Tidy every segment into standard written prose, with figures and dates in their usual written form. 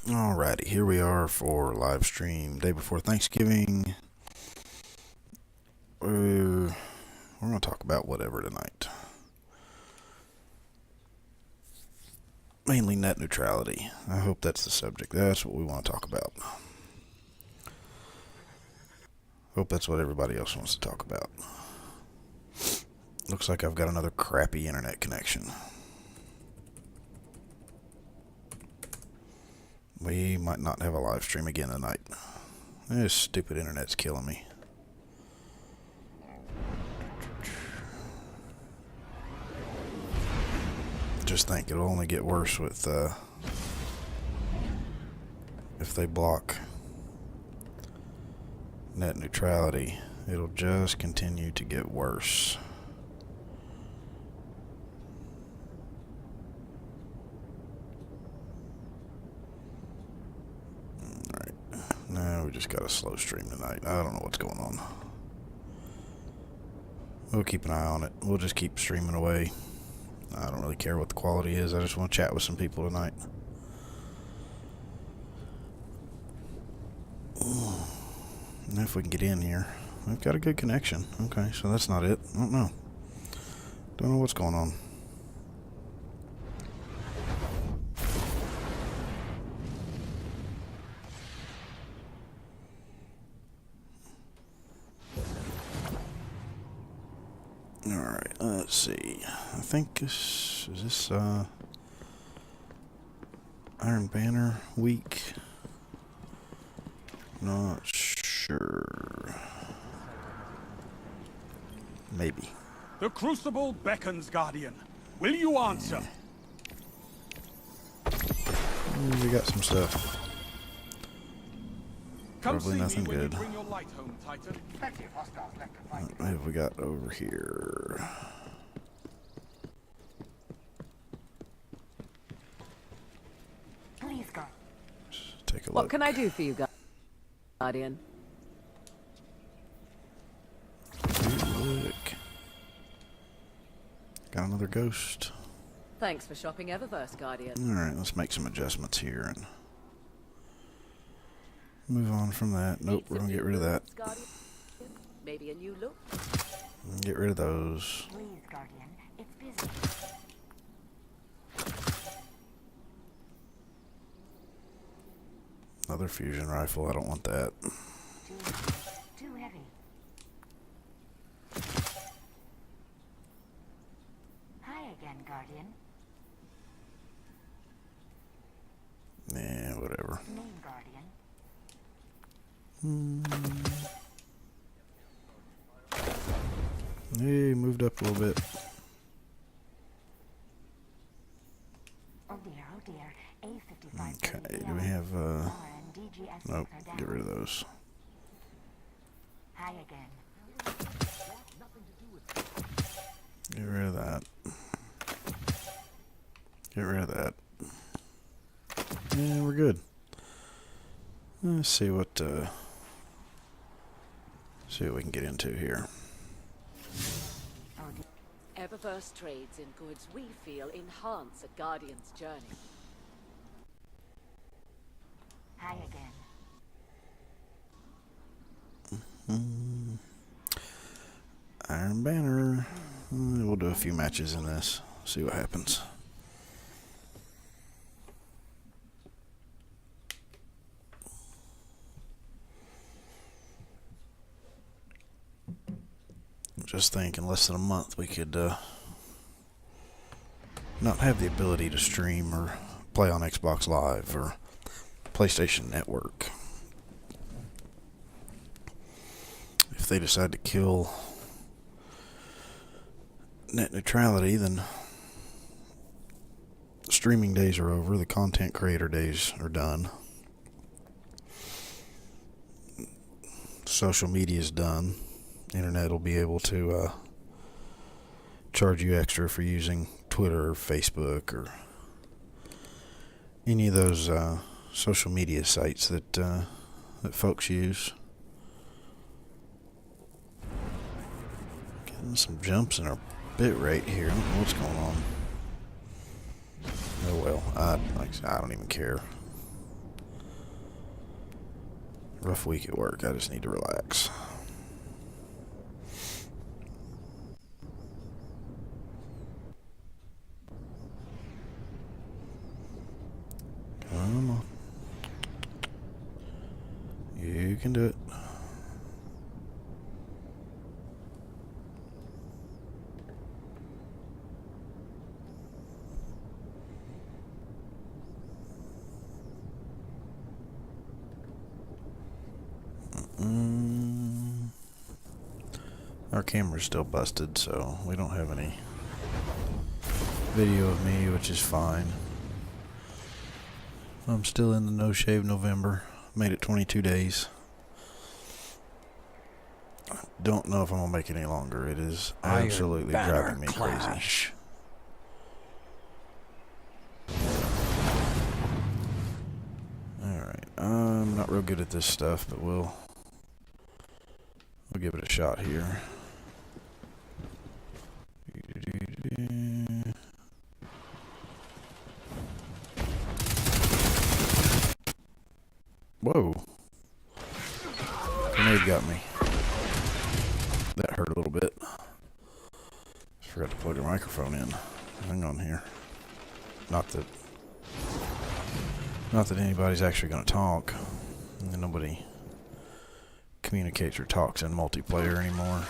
Alrighty, here we are for live stream day before Thanksgiving. We're going to talk about whatever tonight. Mainly net neutrality. I hope that's the subject. That's what we want to talk about. Hope that's what everybody else wants to talk about. Looks like I've got another crappy internet connection. We might not have a live stream again tonight. This stupid internet's killing me. Just think it'll only get worse with if they block net neutrality. It'll just continue to get worse. Alright, now we just got a slow stream tonight. I don't know what's going on. We'll keep an eye on it. We'll just keep streaming away. I don't really care what the quality is. I just want to chat with some people tonight. And if we can get in here. We've got a good connection. Okay, so that's not it. I don't know. Don't know what's going on. Alright, let's see. I think this is this Iron Banner week. Not sure. Maybe. The Crucible beckons, Guardian. Will you answer? We got some stuff. Come Probably see nothing me when good. you bring your light home, Titan. What have we got over here? Please, God. Just take a look. What can I do for you, Guardian? Look. Got another ghost. Thanks for shopping Eververse, Guardian. Alright, let's make some adjustments here and move on from that. Nope, we're gonna get rid of that. Guardian? Maybe a new look? Get rid of those. Please, Guardian. It's busy. Another fusion rifle, I don't want that. Too heavy. Hi again, Guardian. Yeah, whatever. Name, Guardian. Hey, moved up a little bit. Oh dear. A55. Okay, do we have, nope, get rid of those. Hi again. Get rid of that. Get rid of that. Yeah, we're good. Let's see what we can get into here. Oh dear. Eververse trades in goods we feel enhance a Guardian's journey. Hi again. Iron Banner. We'll do a few matches in this. See what happens. Just think, in less than a month, we could not have the ability to stream or play on Xbox Live or PlayStation Network. If they decide to kill net neutrality, then the streaming days are over, the content creator days are done, social media is done. Internet will be able to charge you extra for using Twitter or Facebook or any of those social media sites that folks use. Getting some jumps in our bit rate here. I don't know what's going on. Oh well, I don't even care. Rough week at work. I just need to relax. Come on. You can do it. Our camera's still busted, so we don't have any video of me, which is fine. I'm still in the No Shave November. Made it 22 days. I don't know if I'm going to make it any longer. It is absolutely driving me crazy. Alright, I'm not real good at this stuff, but we'll give it a shot here. Whoa. Grenade got me. That hurt a little bit. Just forgot to plug the microphone in. Hang on here. Not that anybody's actually going to talk. Nobody communicates or talks in multiplayer anymore.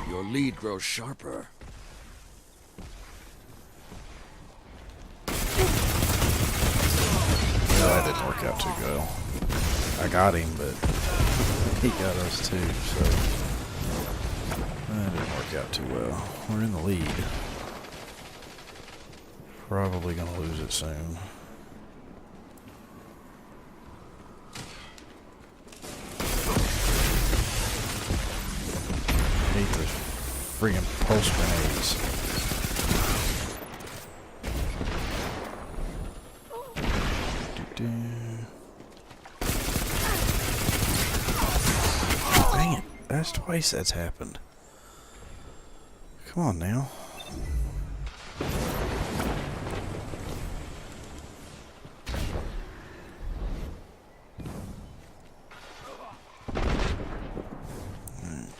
Your lead grows sharper. Well, that didn't work out too well. I got him, but he got us too, so that didn't work out too well. We're in the lead. Probably gonna lose it soon. Hate those friggin' pulse grenades. Dang it, that's twice that's happened. Come on now.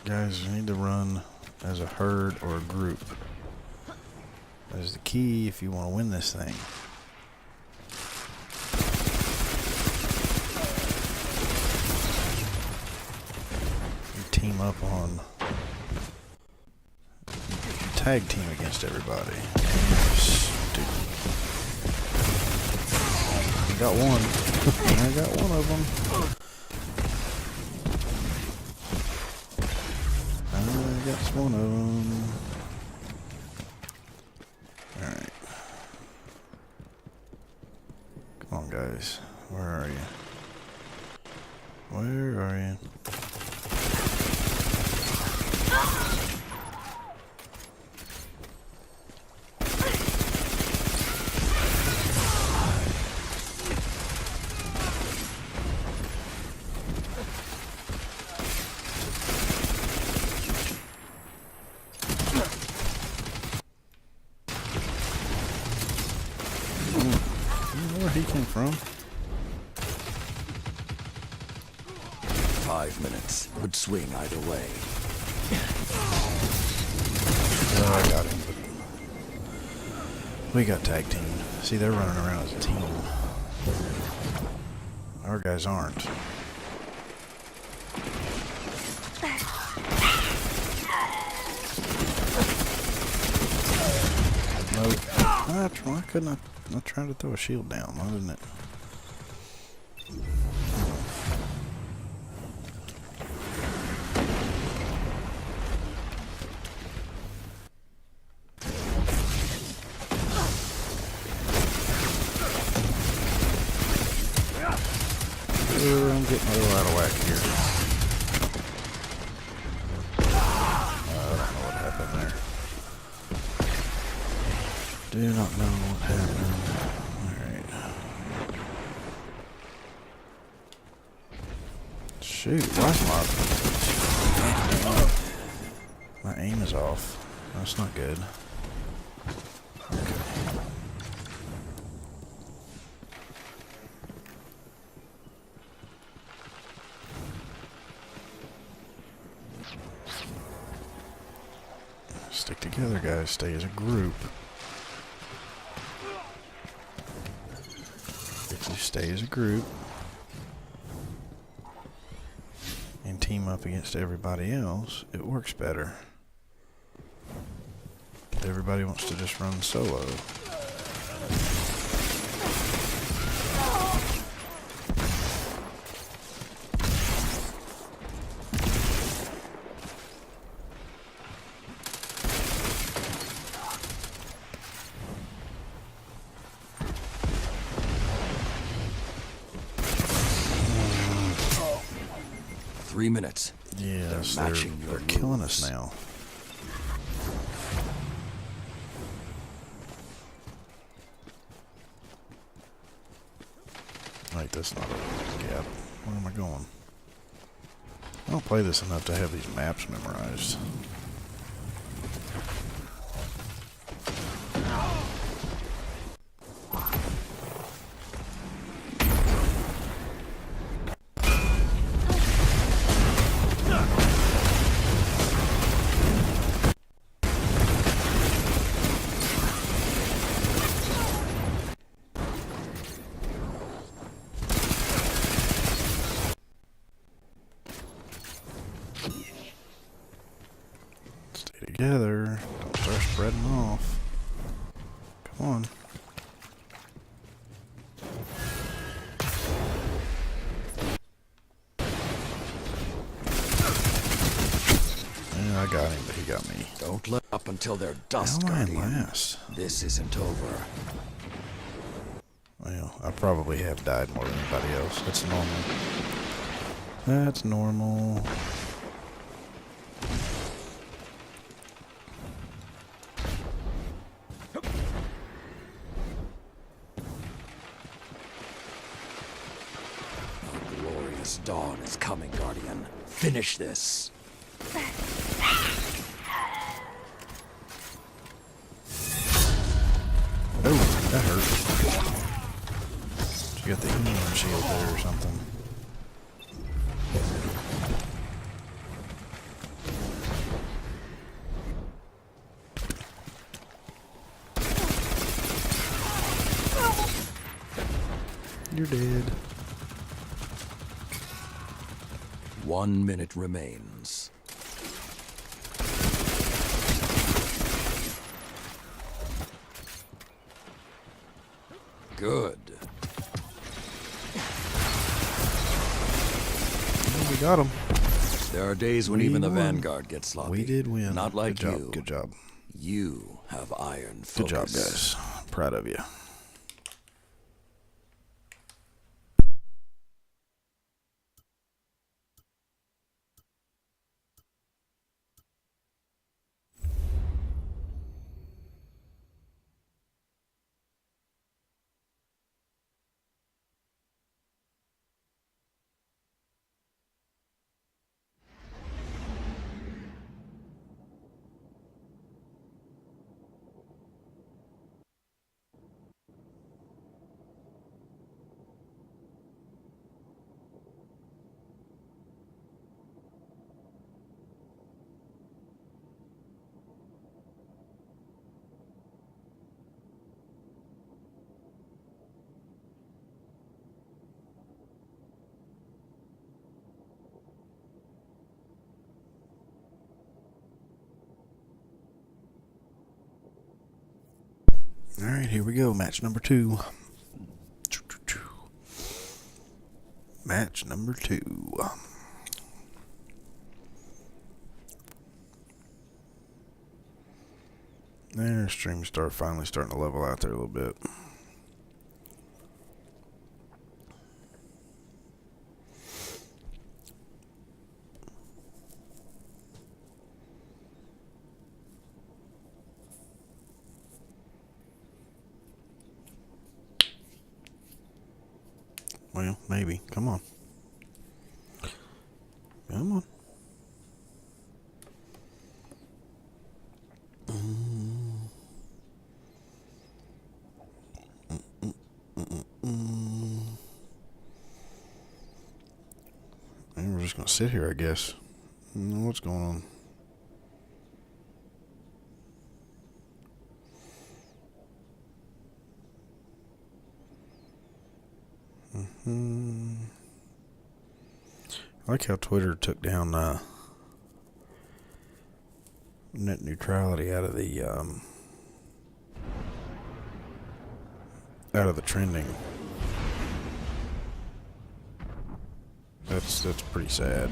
Guys, you need to run as a herd or a group. That is the key if you want to win this thing. You team up on... tag team against everybody. Stupid. I got one. I got one of them. That's one of them. Alright. Come on, guys. Where are you? Where are you? Where he came from? 5 minutes would swing either way. Oh, I got him. We got tag team. See, they're running around as a team. Our guys aren't. Nope. Why couldn't I try to throw a shield down? Why didn't it? I'm getting a little out of whack here. I don't know what happened there. Do not know what happened. Alright. Shoot, why's my... aim is off. That's not good. Okay. Stick together, guys. Stay as a group. If you stay as a group and team up against everybody else, it works better. Everybody wants to just run solo. 3 minutes. Yes, They're matching your they're killing moves. us now. Wait, that's not a gap. Where am I going? I don't play this enough to have these maps memorized. Stay together. Don't start spreading off. Come on. Yeah, I got him, but he got me. Don't let up until they're dust, How am I Guardian. last? This isn't over. Well, I probably have died more than anybody else. That's normal. That's normal. A glorious dawn is coming, Guardian. Finish this. Oh, that hurt. She got the healing shield there or something. You're dead. 1 minute remains. Good. Oh, we got him. There are days when We even the won. Vanguard gets sloppy. We did win. Not like Good job. you. Good job. You have iron focus. Good job, guys. Proud of you. All right, here we go. Match number 2. Match number 2. Their streams finally starting to level out there a little bit. Well, maybe. Come on. Come on. just gonna sit here, I guess. I don't know what's going on. I like how Twitter took down net neutrality out of the trending. That's pretty sad.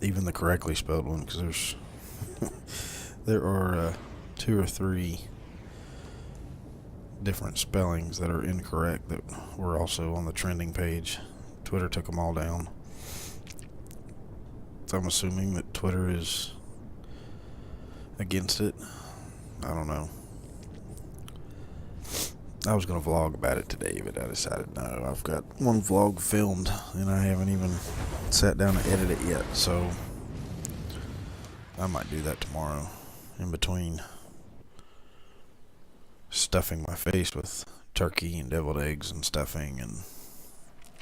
Even the correctly spelled one, because there are 2 or 3 different spellings that are incorrect that were also on the trending page. Twitter took them all down. So I'm assuming that Twitter is against it. I don't know. I was going to vlog about it today, but I decided no. I've got one vlog filmed, and I haven't even sat down to edit it yet, so I might do that tomorrow in between stuffing my face with turkey and deviled eggs and stuffing and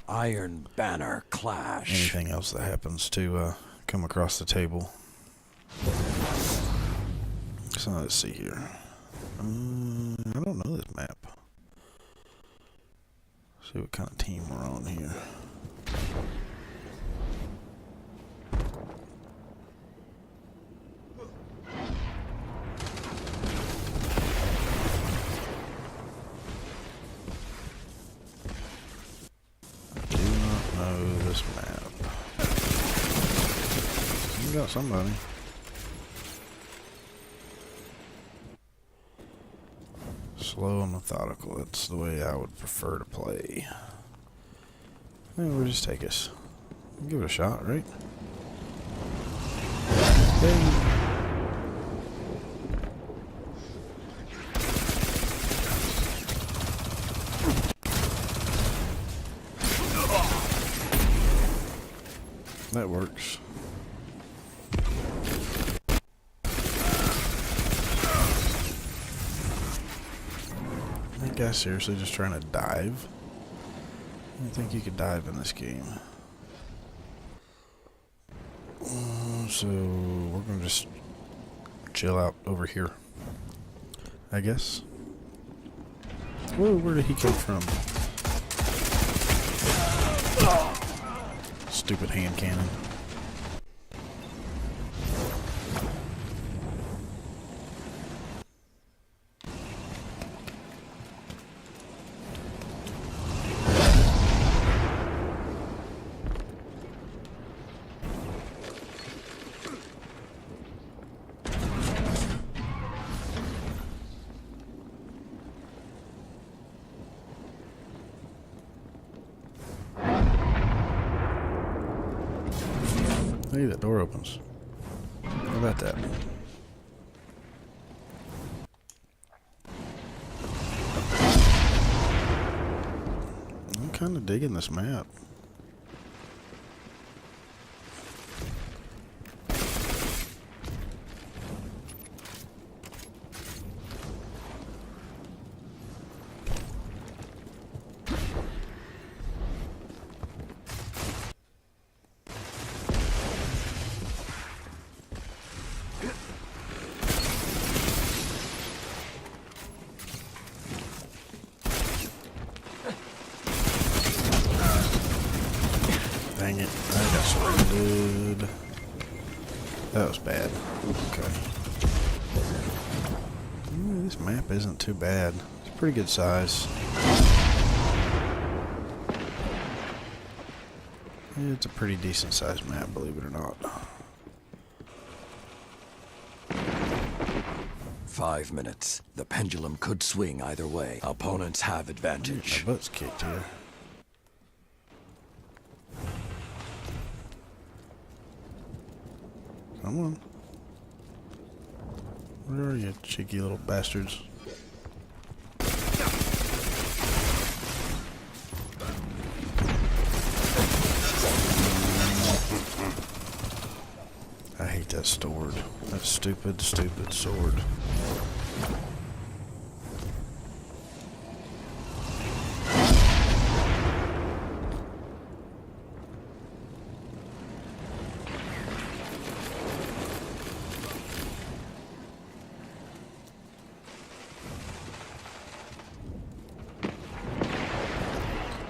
Iron Banner clash. anything else that happens to come across the table. So let's see here. I don't know this map. See what kind of team we're on here. I do not know this map. You got somebody. Slow and methodical. That's the way I would prefer to play. Maybe we'll just take us. Give it a shot, right? Hey. That works. That guy's seriously just trying to dive? I don't think you could dive in this game. So we're gonna just chill out over here, I guess. Whoa, where did he come from? Stupid hand cannon. Hey, that door opens. How about that? I'm kind of digging this map. Dang it, I got surrounded. That was bad. Okay. This map isn't too bad. It's pretty good size. It's a pretty decent sized map, believe it or not. 5 minutes. The pendulum could swing either way. Opponents have advantage. My butt's kicked here. Come on. Where are you, cheeky little bastards? I hate that sword. That stupid, stupid sword.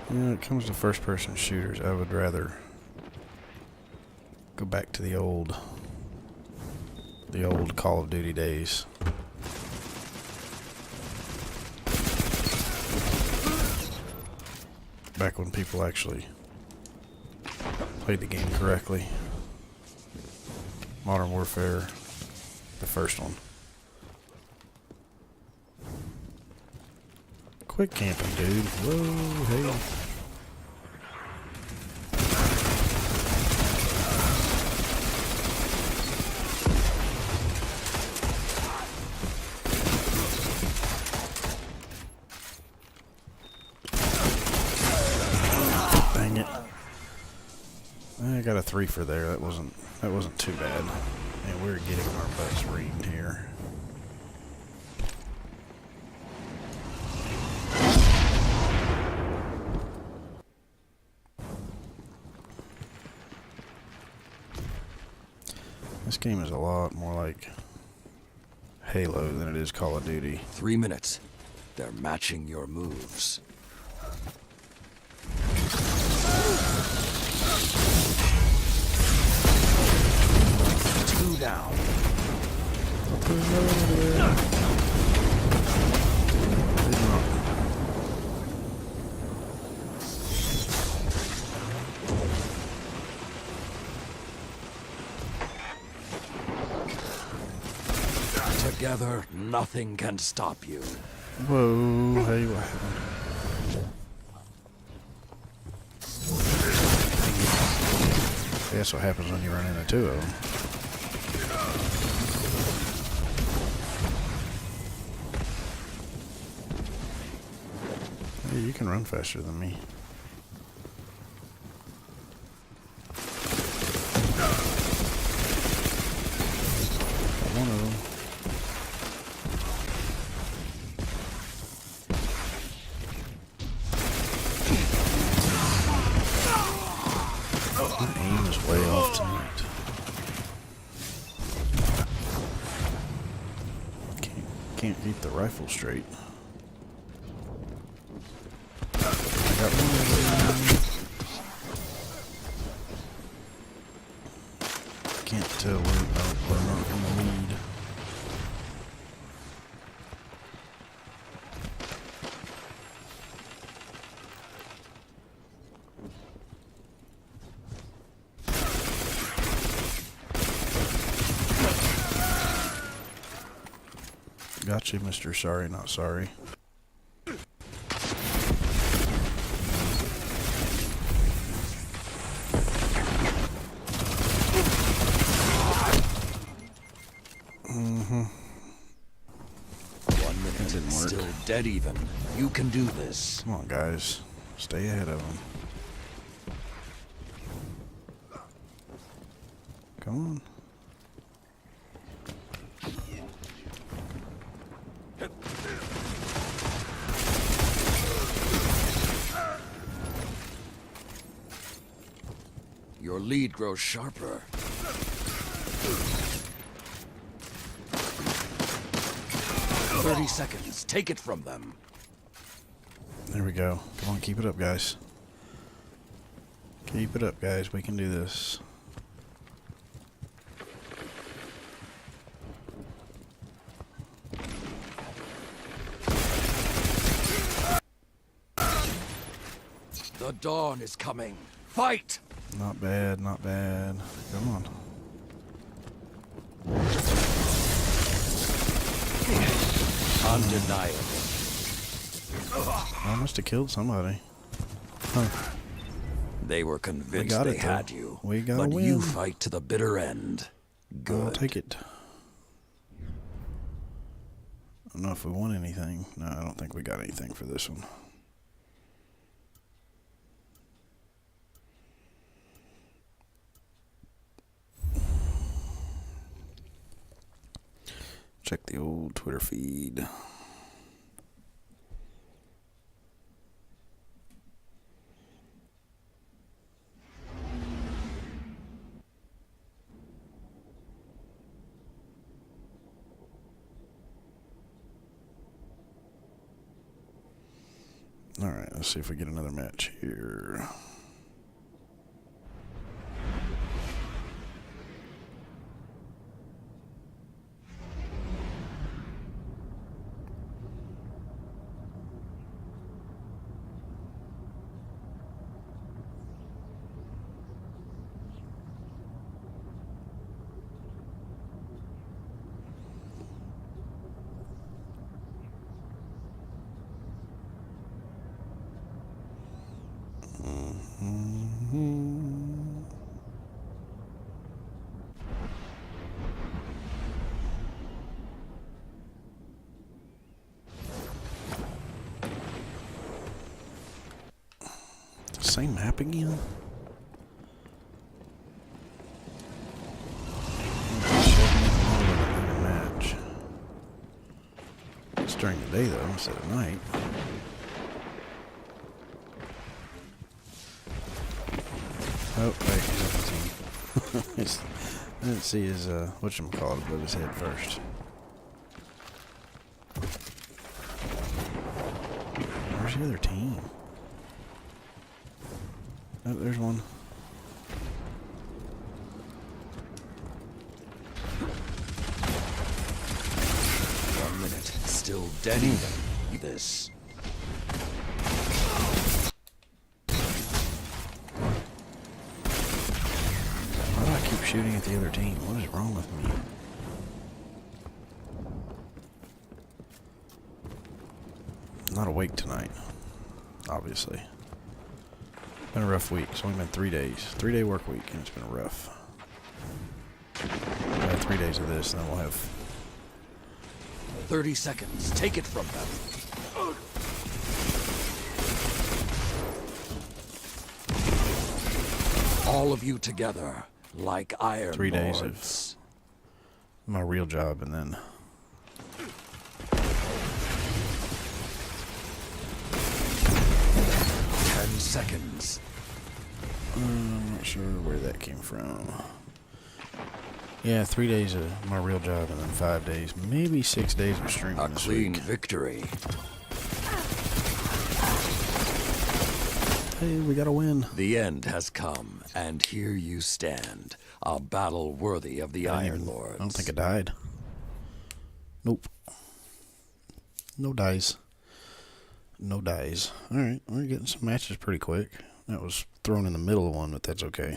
When it comes to first-person shooters, I would rather go back to the old Call of Duty days. Back when people actually played the game correctly. Modern Warfare, the first one. Quit camping, dude. Whoa, hey. Dang it. I got a 3 for there. That wasn't too bad. And we're getting our butts reamed here. This game is a lot more like Halo than it is Call of Duty. 3 minutes. They're matching your moves. 2 down. Together, nothing can stop you. Whoa, hey, what happened? That's what happens when you run into 2 of them. Hey, you can run faster than me. One of them. My aim is way off tonight. Can't keep the rifle straight. I got one of them. Can't tell we're not in the lead. Got you, Mr. Sorry Not Sorry. Mm-hmm. 1 minute. That didn't work. Still dead even. You can do this. Come on, guys. Stay ahead of them. Come on. Your lead grows sharper. 30 seconds. Take it from them. There we go. Come on, keep it up, guys. Keep it up, guys. We can do this. The dawn is coming. Fight! Not bad, not bad. Come on. Undeniable. I must have killed somebody. Huh. They were convinced got they it, though. had you. We gotta but you win. fight to the bitter end. Good. I'll take it. I don't know if we won anything. No, I don't think we got anything for this one. Check the old Twitter feed. Alright, let's see if we get another match here. Same map again? Match. It's during the day though, instead of night. Oh, wait, he's up the team. I didn't see his, whatchamacallit above his head first. Where's the other team? Oh, there's one. One minute. Still dead even. This. Why do I keep shooting at the other team? What is wrong with me? I'm not awake tonight, obviously. Been a rough week. It's only been 3 days. 3-day work week, and it's been rough. We'll have 3 days of this, and then we'll have 30 seconds. Take it from them. All of you together, like iron 3 days lords. of my real job, and then 10 seconds. I'm not sure where that came from. Yeah, 3 days of my real job, and then 5 days, maybe 6 days of streaming A this clean week. victory. Hey, we gotta win. The end has come, and here you stand. A battle worthy of the Iron Lords. I don't think I died. Nope. No dies. No dies. Alright, we're getting some matches pretty quick. That was thrown in the middle of one, but that's okay.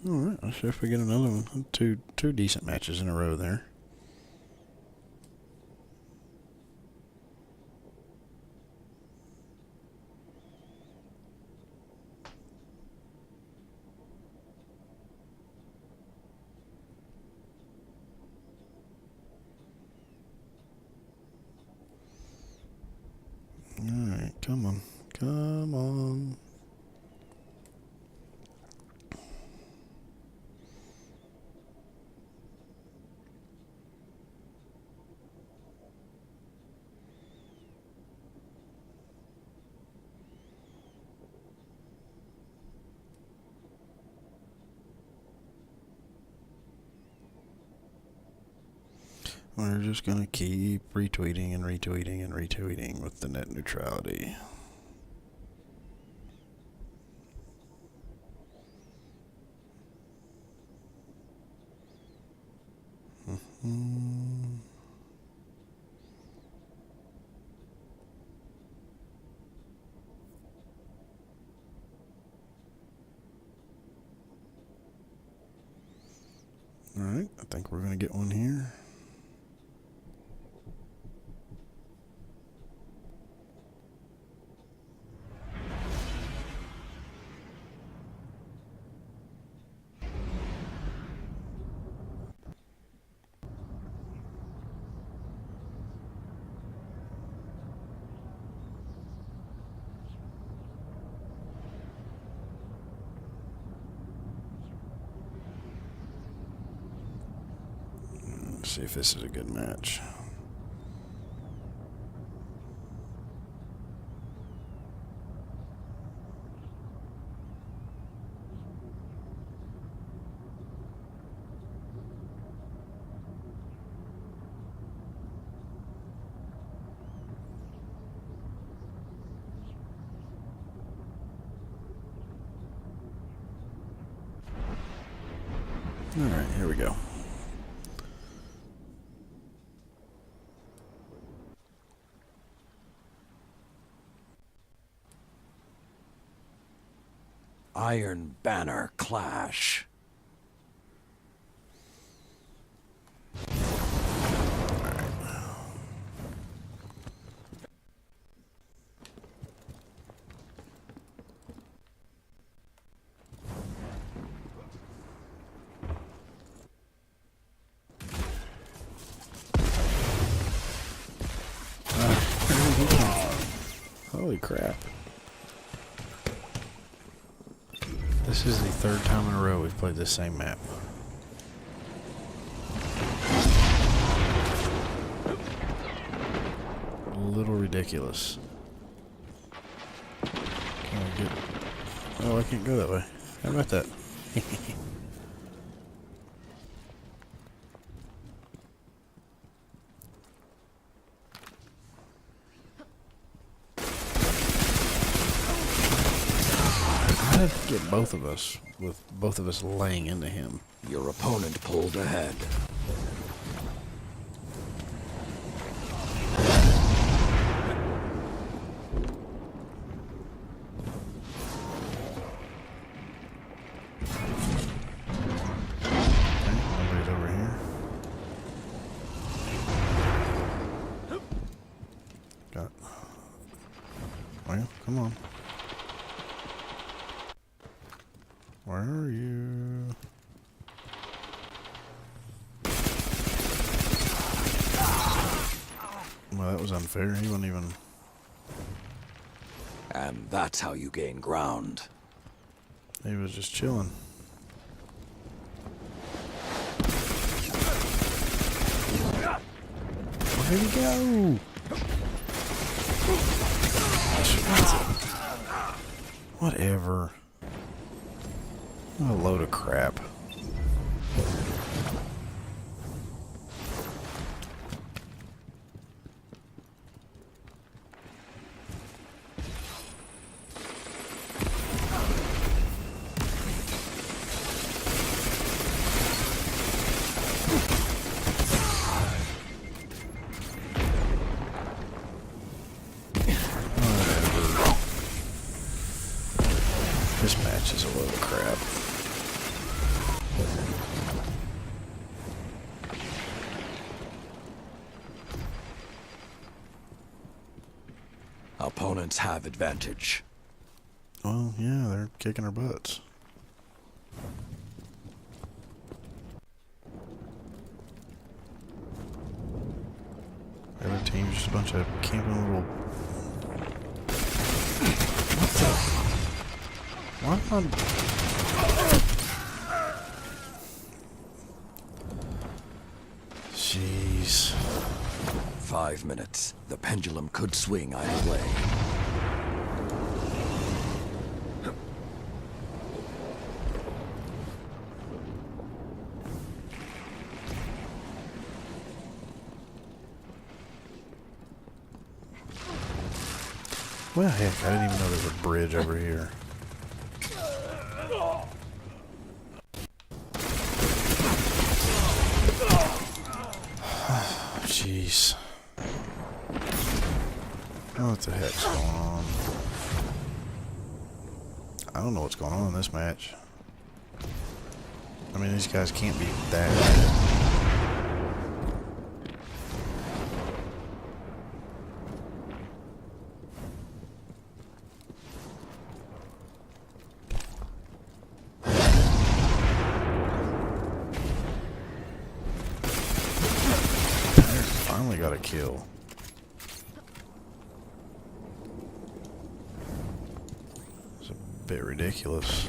Alright, let's see if we get another one. Two decent matches in a row there. Alright, come on. Come on. We're just gonna keep retweeting and retweeting and retweeting with the net neutrality. Alright, I think we're gonna get one here. Let's see if this is a good match. Alright, here we go. Iron Banner Clash. Holy crap. This is the third time in a row we've played this same map. A little ridiculous. Can I get... Oh, I can't go that way. How about that? How did he get both of us, with both of us laying into him? Your opponent pulled ahead. Okay, nobody's over here. Got... Well, come on. Where are you? Well, that was unfair. He wasn't even... And that's how you gain ground. He was just chilling. Where'd he go? Whatever. What a load of crap. Whatever. This match is a load of crap. Opponents have advantage. Well, yeah, they're kicking our butts. The other team's just a bunch of camping little... What the... Why am I... Jeez. 5 minutes. The pendulum could swing either way. Well, heck, I didn't even know there was a bridge over here. Jeez. What the heck's going on? I don't know what's going on in this match. I mean, these guys can't be that bad. Finally got a kill. It's a bit ridiculous.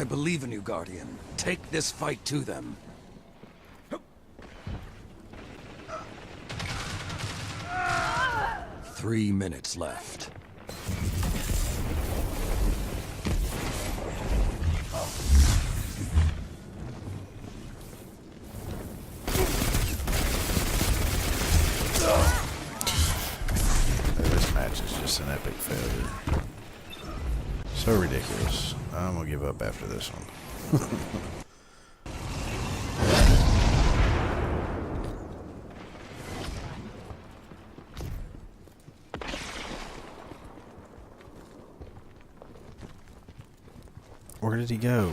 I believe in you, Guardian. Take this fight to them. Three minutes left. This match is just an epic failure. So ridiculous. I'm gonna give up after this one. Where did he go?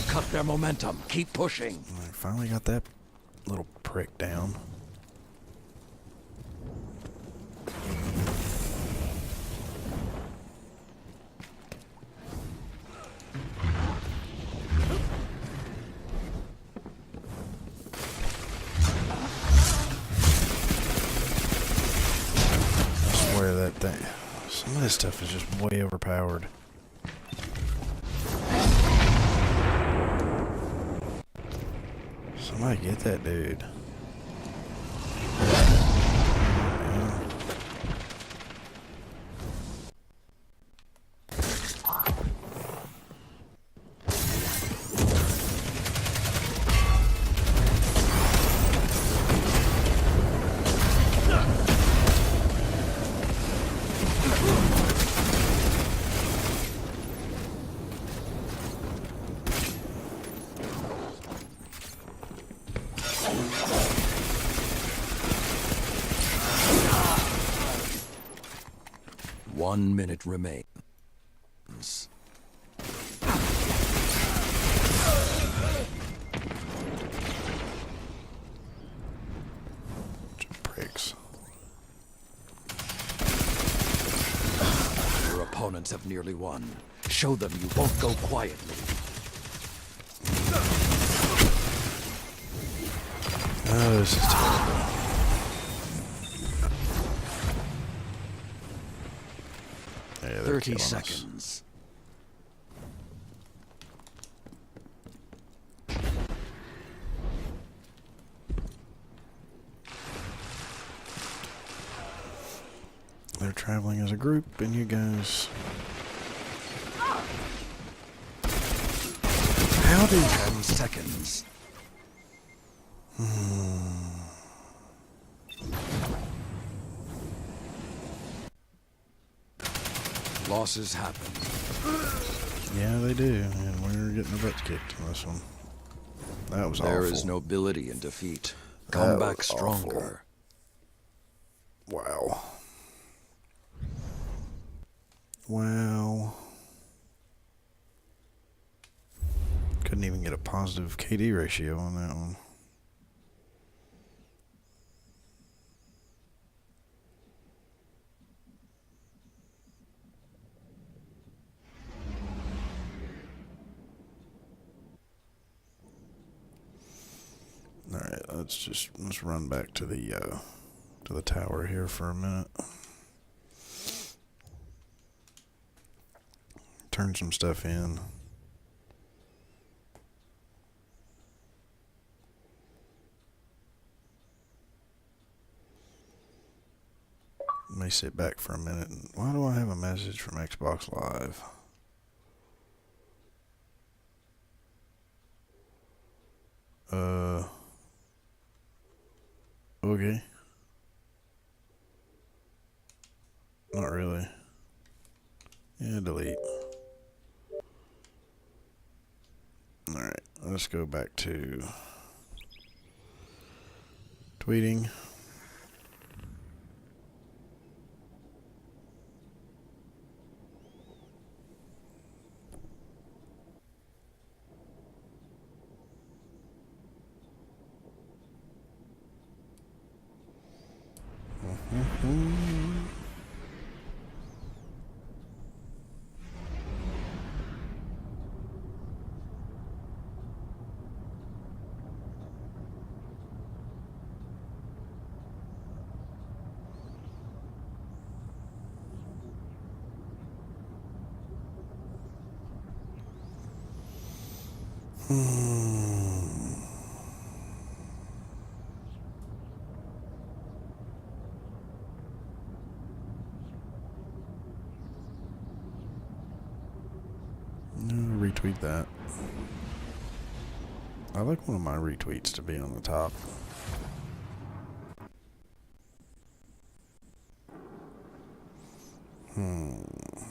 Cut their momentum. Keep pushing. I finally got that little prick down. I swear that thing, some of this stuff is just way overpowered. Somebody get that dude. One minute remains. Pricks. Your opponents have nearly won. Show them you won't go quietly. Oh, this is terrible. Yeah, 30 seconds. They're traveling as a group, and you guys... How do 10 seconds? Losses happen. Yeah, they do, and we're getting our butts kicked in this one. That was awful. There is nobility in defeat. Come That back was stronger. Wow. Wow. Couldn't even get a positive KD ratio on that one. All right, let's run back to the tower here for a minute. Turn some stuff in. Let me sit back for a minute. Why do I have a message from Xbox Live? Okay. Not really. Yeah, delete. Alright, let's go back to tweeting. Retweet that. I like one of my retweets to be on the top.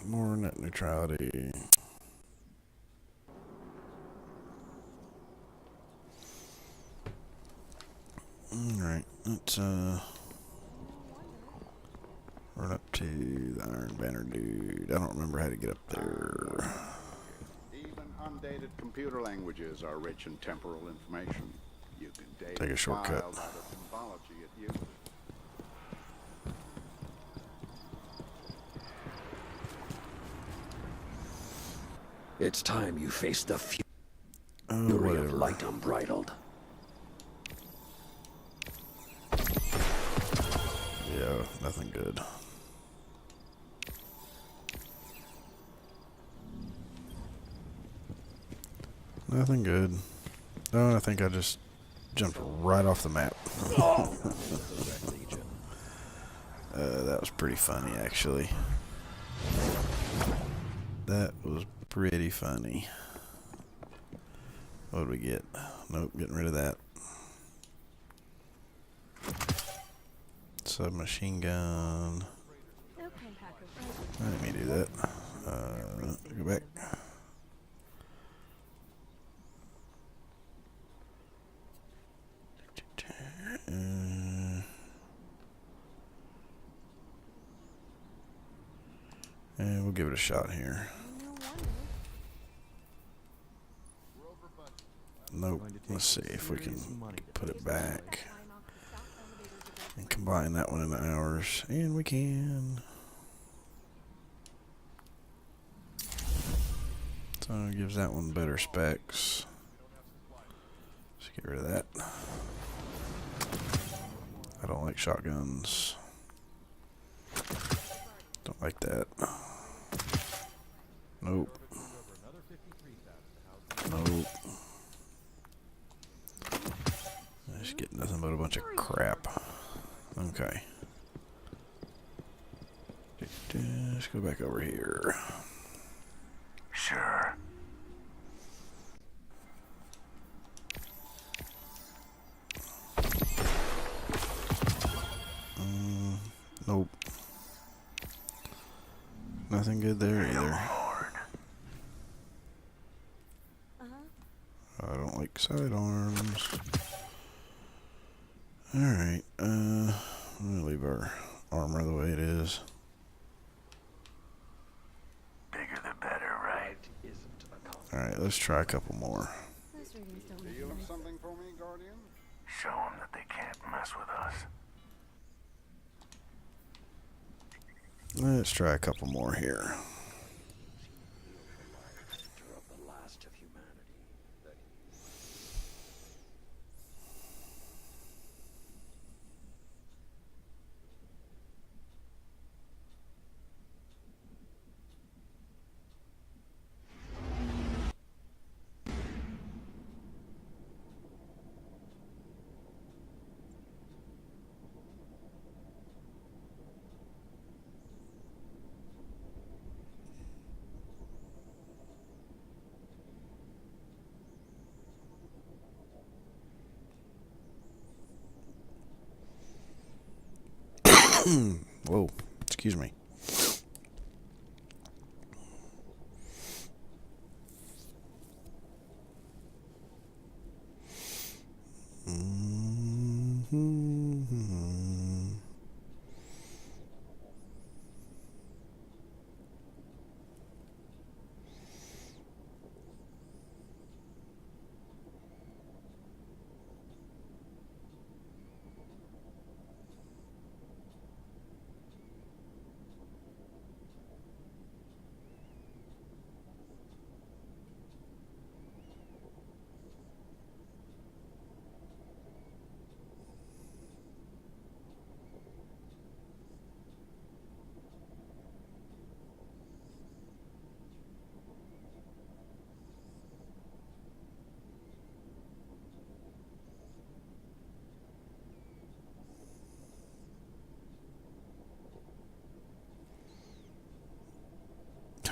More net neutrality. Alright, let's run up to the Iron Banner dude. I don't remember how to get up there. Even undated computer languages are rich in temporal information. You can date Take a shortcut. files out of symbology at use. It's time you face the fury of Whatever. light unbridled. Yeah, nothing good. Nothing good. Oh, I think I just jumped right off the map. That was pretty funny, actually. That was pretty funny. What did we get? Nope, getting rid of that. Submachine gun. Let me do that. Go back. And we'll give it a shot here. Nope. Let's see if we can put it back and combine that one into ours. And we can. So it gives that one better specs. Let's get rid of that. I don't like shotguns. Don't like that. Nope. Nope. I just get nothing but a bunch of crap. Okay. Let's go back over here. Sure. Nope. Nothing good there either. I don't like sidearms. Alright, I'm gonna leave our armor the way it is. Bigger the better, right? Alright, let's try a couple more. Do you have something for me, Guardian? Show them that they can't mess with us. Let's try a couple more here. Whoa, excuse me.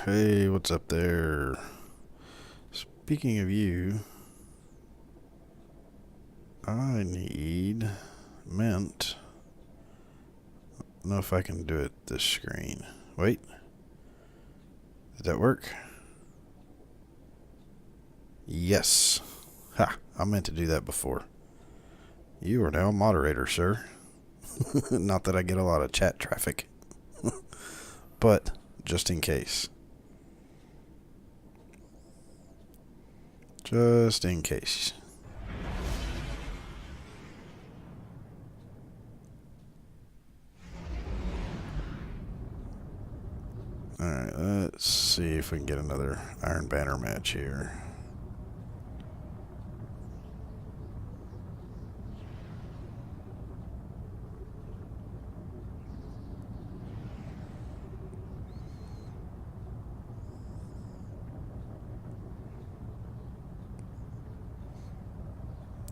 Hey, what's up there? Speaking of you, I need mint. I don't know if I can do it this screen. Wait. Did that work? Yes. Ha! I meant to do that before. You are now a moderator, sir. Not that I get a lot of chat traffic. But, just in case. Just in case. Alright, let's see if we can get another Iron Banner match here.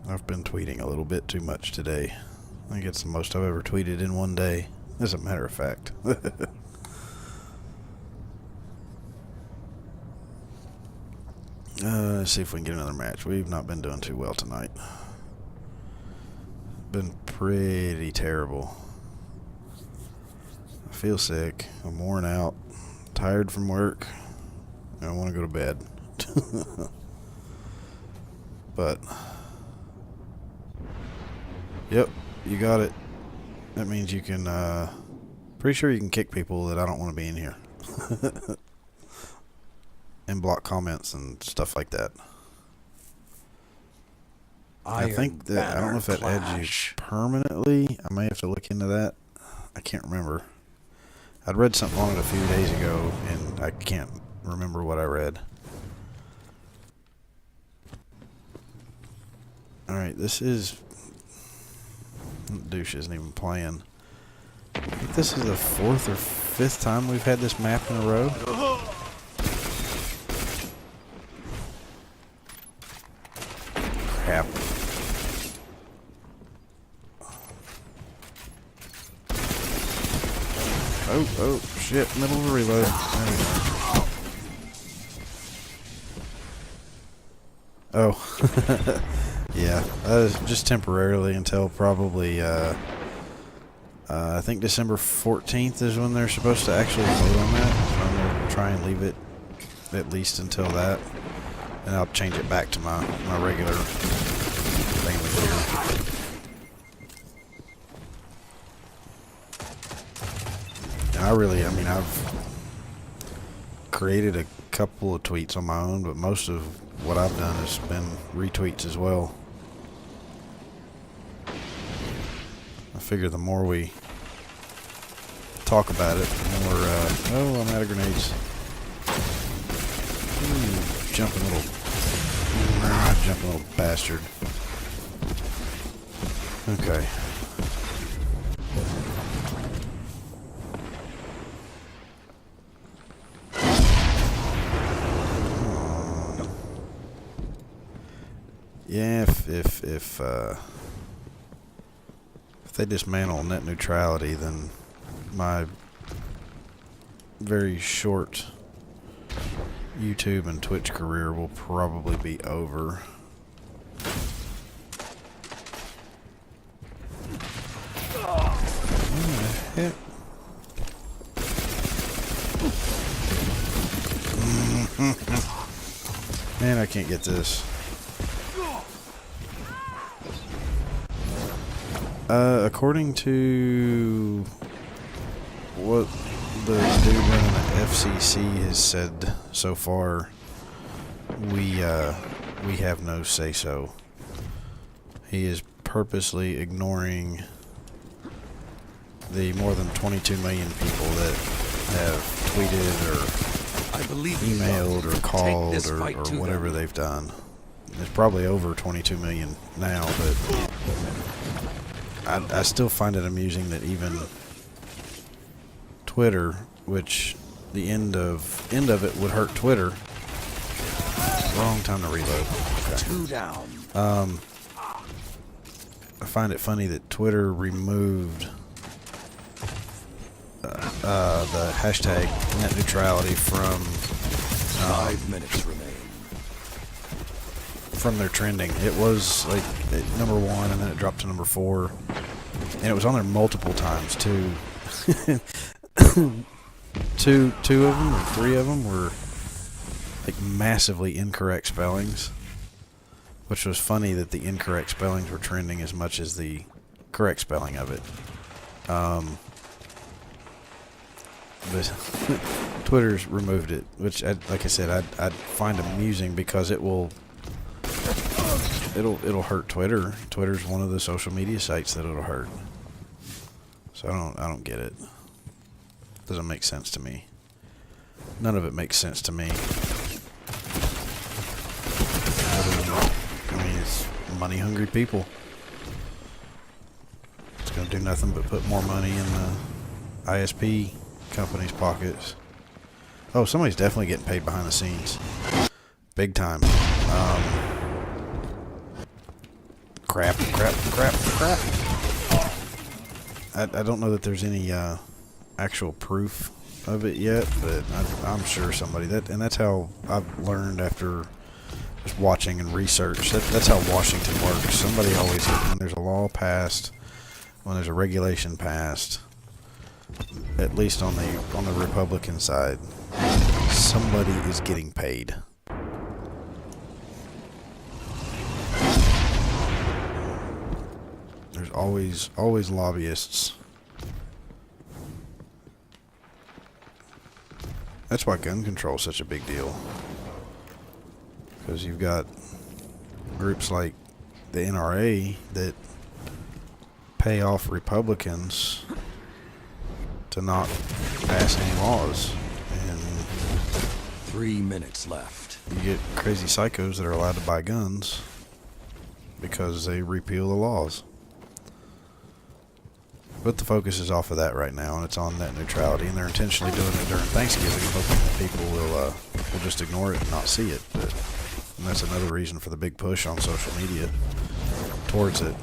I've been tweeting a little bit too much today. I think it's the most I've ever tweeted in one day, as a matter of fact. Let's see if we can get another match. We've not been doing too well tonight. Been pretty terrible. I feel sick. I'm worn out. Tired from work. I want to go to bed. But... Yep, you got it. That means you can, pretty sure you can kick people that I don't want to be in here. And block comments and stuff like that. I think that, I don't know if that adds you permanently. I may have to look into that. I can't remember. I'd read something on it a few days ago, and I can't remember what I read. Alright, this is... Douche isn't even playing. I think this is the 4th or 5th time we've had this map in a row. Crap. Oh, shit. Middle of a reload. There we go. Oh. Yeah, just temporarily until probably, I think December 14th is when they're supposed to actually vote on that. I'm going to try and leave it at least until that. And I'll change it back to my regular thing with here. And I mean, I've created a couple of tweets on my own, but most of what I've done has been retweets as well. I figure the more we talk about it, the more, oh, I'm out of grenades. Jumping little bastard. Okay. Yeah, if they dismantle net neutrality, then my very short YouTube and Twitch career will probably be over. What the heck? Man, I can't get this. According to what the dude running the FCC has said so far, we have no say-so. He is purposely ignoring the more than 22 million people that have tweeted or emailed or called or whatever they've done. There's probably over 22 million now, but I still find it amusing that even Twitter, which the end of it would hurt Twitter. Wrong time to reload. Okay. 2 down. I find it funny that Twitter removed the hashtag net neutrality from 5 minutes remain. from their trending. It was like at number 1, and then it dropped to number 4, and it was on there multiple times too. two of them or 3 of them were like massively incorrect spellings, which was funny that the incorrect spellings were trending as much as the correct spelling of it. But Twitter's removed it, which, like I said, I'd find amusing because it'll hurt Twitter. Twitter's one of the social media sites that it'll hurt. So I don't get it. Doesn't make sense to me. None of it makes sense to me. I mean, it's money-hungry people. It's going to do nothing but put more money in the ISP companies' pockets. Oh, somebody's definitely getting paid behind the scenes. Big time. Crap. I don't know that there's any actual proof of it yet, but I'm sure somebody and that's how I've learned after just watching and research. That's how Washington works. Somebody always, when there's a law passed, when there's a regulation passed, at least on the Republican side, somebody is getting paid. There's always lobbyists. That's why gun control is such a big deal. Because you've got groups like the NRA that pay off Republicans to not pass any laws. And 3 minutes left. you get crazy psychos that are allowed to buy guns because they repeal the laws. But the focus is off of that right now, and it's on net neutrality, and they're intentionally doing it during Thanksgiving, hoping that people will just ignore it and not see it. And that's another reason for the big push on social media towards it.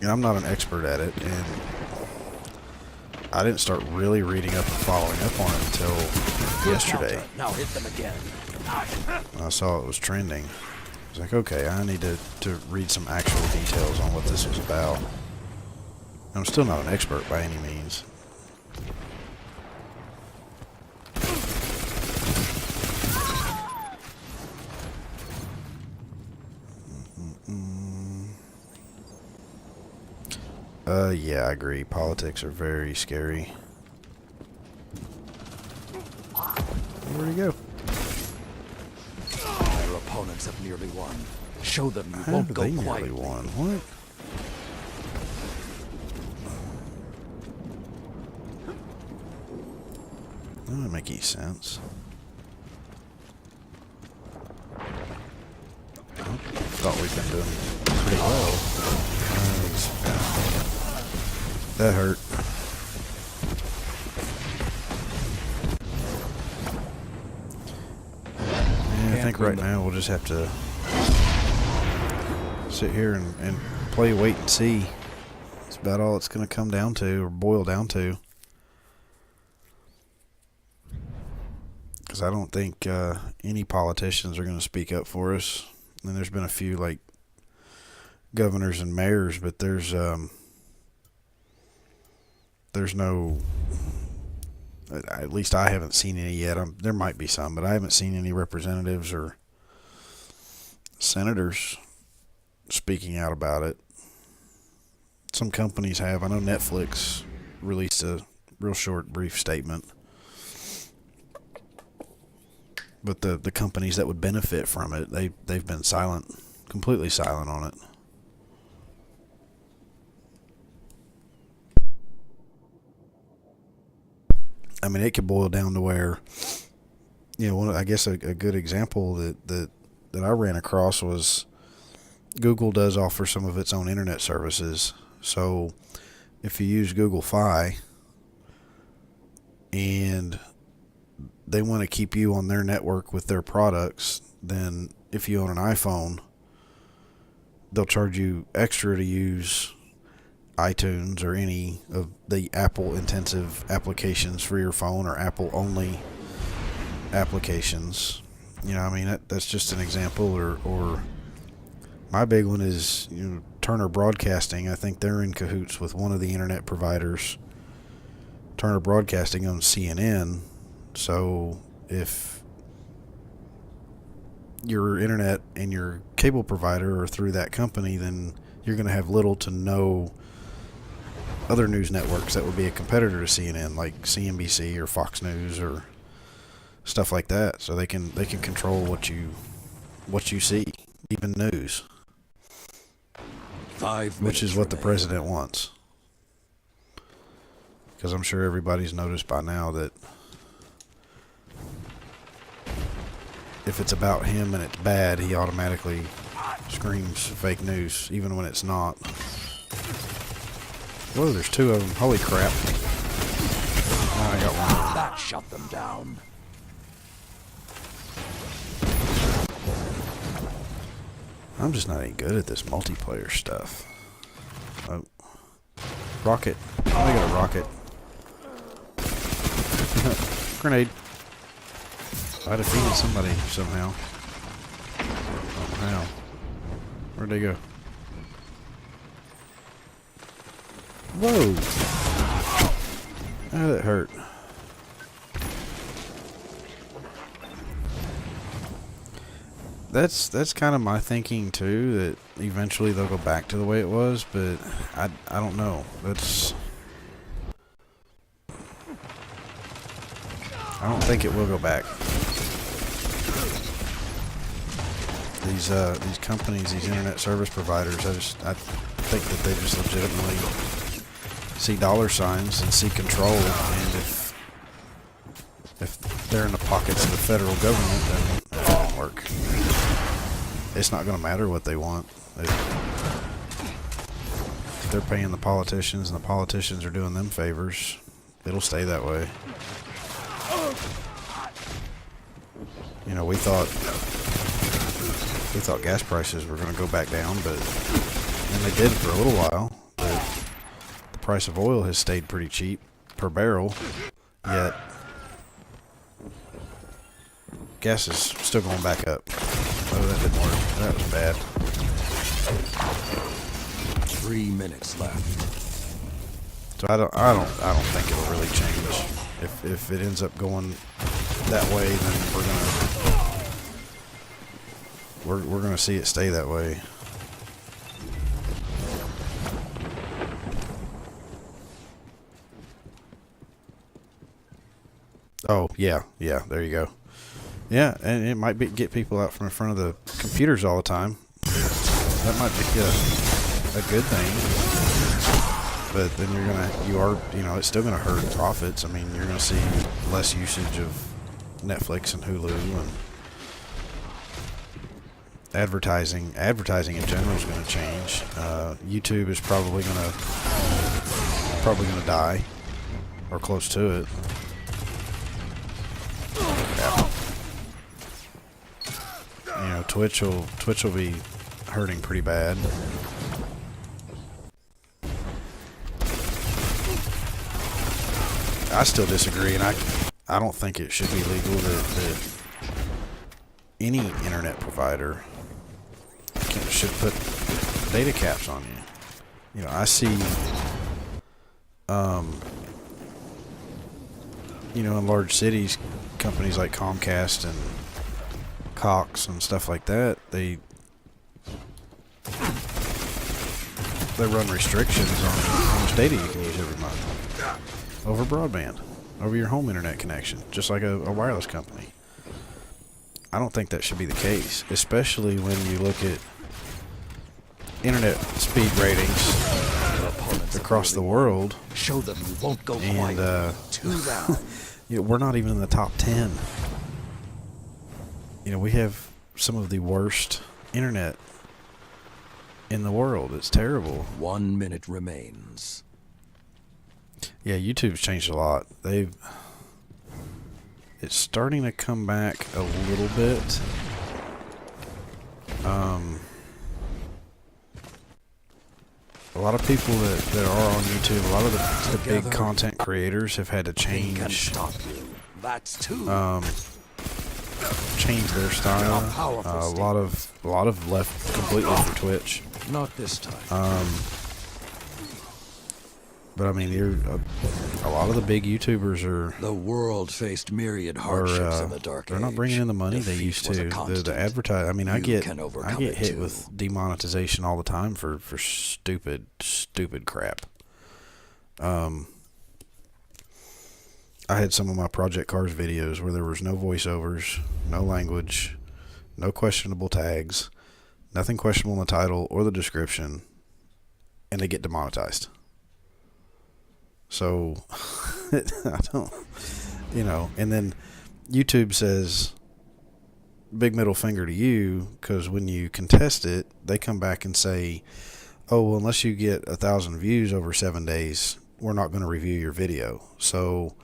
And I'm not an expert at it, and I didn't start really reading up and following up on it until yesterday. Now hit them again. I saw it was trending. I was like, okay, I need to read some actual details on what this was about. I'm still not an expert by any means. Yeah, I agree. Politics are very scary. Where'd he go? Their opponents have nearly won. Show them you How won't did go they nearly quietly. won? What? That doesn't make any sense. Well, thought we'd been doing pretty well. That hurt. Yeah, I think right now we'll just have to sit here and play wait and see. That's about all it's going to come down to, or boil down to. Because I don't think any politicians are going to speak up for us. And there's been a few like governors and mayors, but there's no, at least I haven't seen any yet. There might be some, but I haven't seen any representatives or senators speaking out about it. Some companies have. I know Netflix released a real short, brief statement. But the companies that would benefit from it, they've been silent, completely silent on it. I mean, it could boil down to where, I guess a good example that I ran across was Google does offer some of its own internet services. So if you use Google Fi and they want to keep you on their network with their products, then if you own an iPhone, they'll charge you extra to use iTunes or any of the Apple intensive applications for your phone, or Apple only applications. You know, I mean, that's just an example. Or my big one is, you know, Turner Broadcasting. I think they're in cahoots with one of the internet providers. Turner Broadcasting owns CNN, so if your internet and your cable provider are through that company, then you're going to have little to no other news networks that would be a competitor to CNN, like CNBC or Fox News or stuff like that. So they can control what you see, even news. 5 minutes Which is what the remain. president wants. Because I'm sure everybody's noticed by now that if it's about him and it's bad, he automatically screams fake news, even when it's not. Whoa, there's two of them. Holy crap. Oh, I got one. That shut them down. I'm just not any good at this multiplayer stuff. Oh. Rocket. I got a rocket. Grenade. I defeated somebody somehow. Oh, how? Where'd they go? Whoa! Oh, that hurt. That's kind of my thinking too, that eventually they'll go back to the way it was, but I don't know. I don't think it will go back. These companies, these internet service providers, I think that they just legitimately see dollar signs and see control, and if they're in the pockets of the federal government, then that won't work. It's not going to matter what they want. If they're paying the politicians and the politicians are doing them favors, it'll stay that way. You know, we thought gas prices were going to go back down, and they did for a little while. But the price of oil has stayed pretty cheap per barrel, yet gas is still going back up. Oh, that didn't work. That was bad. 3 minutes left. So I don't think it'll really change. If it ends up going that way, then we're gonna see it stay that way. Oh yeah, there you go. Yeah, and it might get people out from in front of the computers all the time. That might be a good thing. But then it's still gonna hurt profits. I mean, you're gonna see less usage of Netflix and Hulu, and advertising in general is gonna change. YouTube is probably gonna die, or close to it. You know, Twitch will be hurting pretty bad. I still disagree, and I don't think it should be legal that any internet provider should put data caps on you. You know, I see, you know, in large cities, companies like Comcast and Cox and stuff like that, they run restrictions on how much data you can use every month over broadband, over your home internet connection, just like a wireless company. I don't think that should be the case, especially when you look at internet speed ratings across the world. Show them you won't go And quiet. 2 down. you know, we're not even in the top 10. You know, we have some of the worst internet in the world. It's terrible. 1 minute remains. Yeah, YouTube's changed a lot. It's starting to come back a little bit. a lot of people that are on YouTube, a lot of the big Together, content creators have had to Nothing can change stop you. That's two. change their style. A powerful A lot of left completely for Twitch. Not this time. But I mean, a lot of the big YouTubers are The world faced myriad hardships in the dark they're not age. bringing in the money they Defeat used was a to. constant. The advertise. I mean, I You get can overcome it hit too. with demonetization all the time for stupid crap. I had some of my Project Cars videos where there was no voiceovers, no language, no questionable tags, nothing questionable in the title or the description, and they get demonetized. So, I don't, and then YouTube says, big middle finger to you, because when you contest it, they come back and say, oh, well, unless you get 1,000 views over 7 days, we're not going to review your video. So,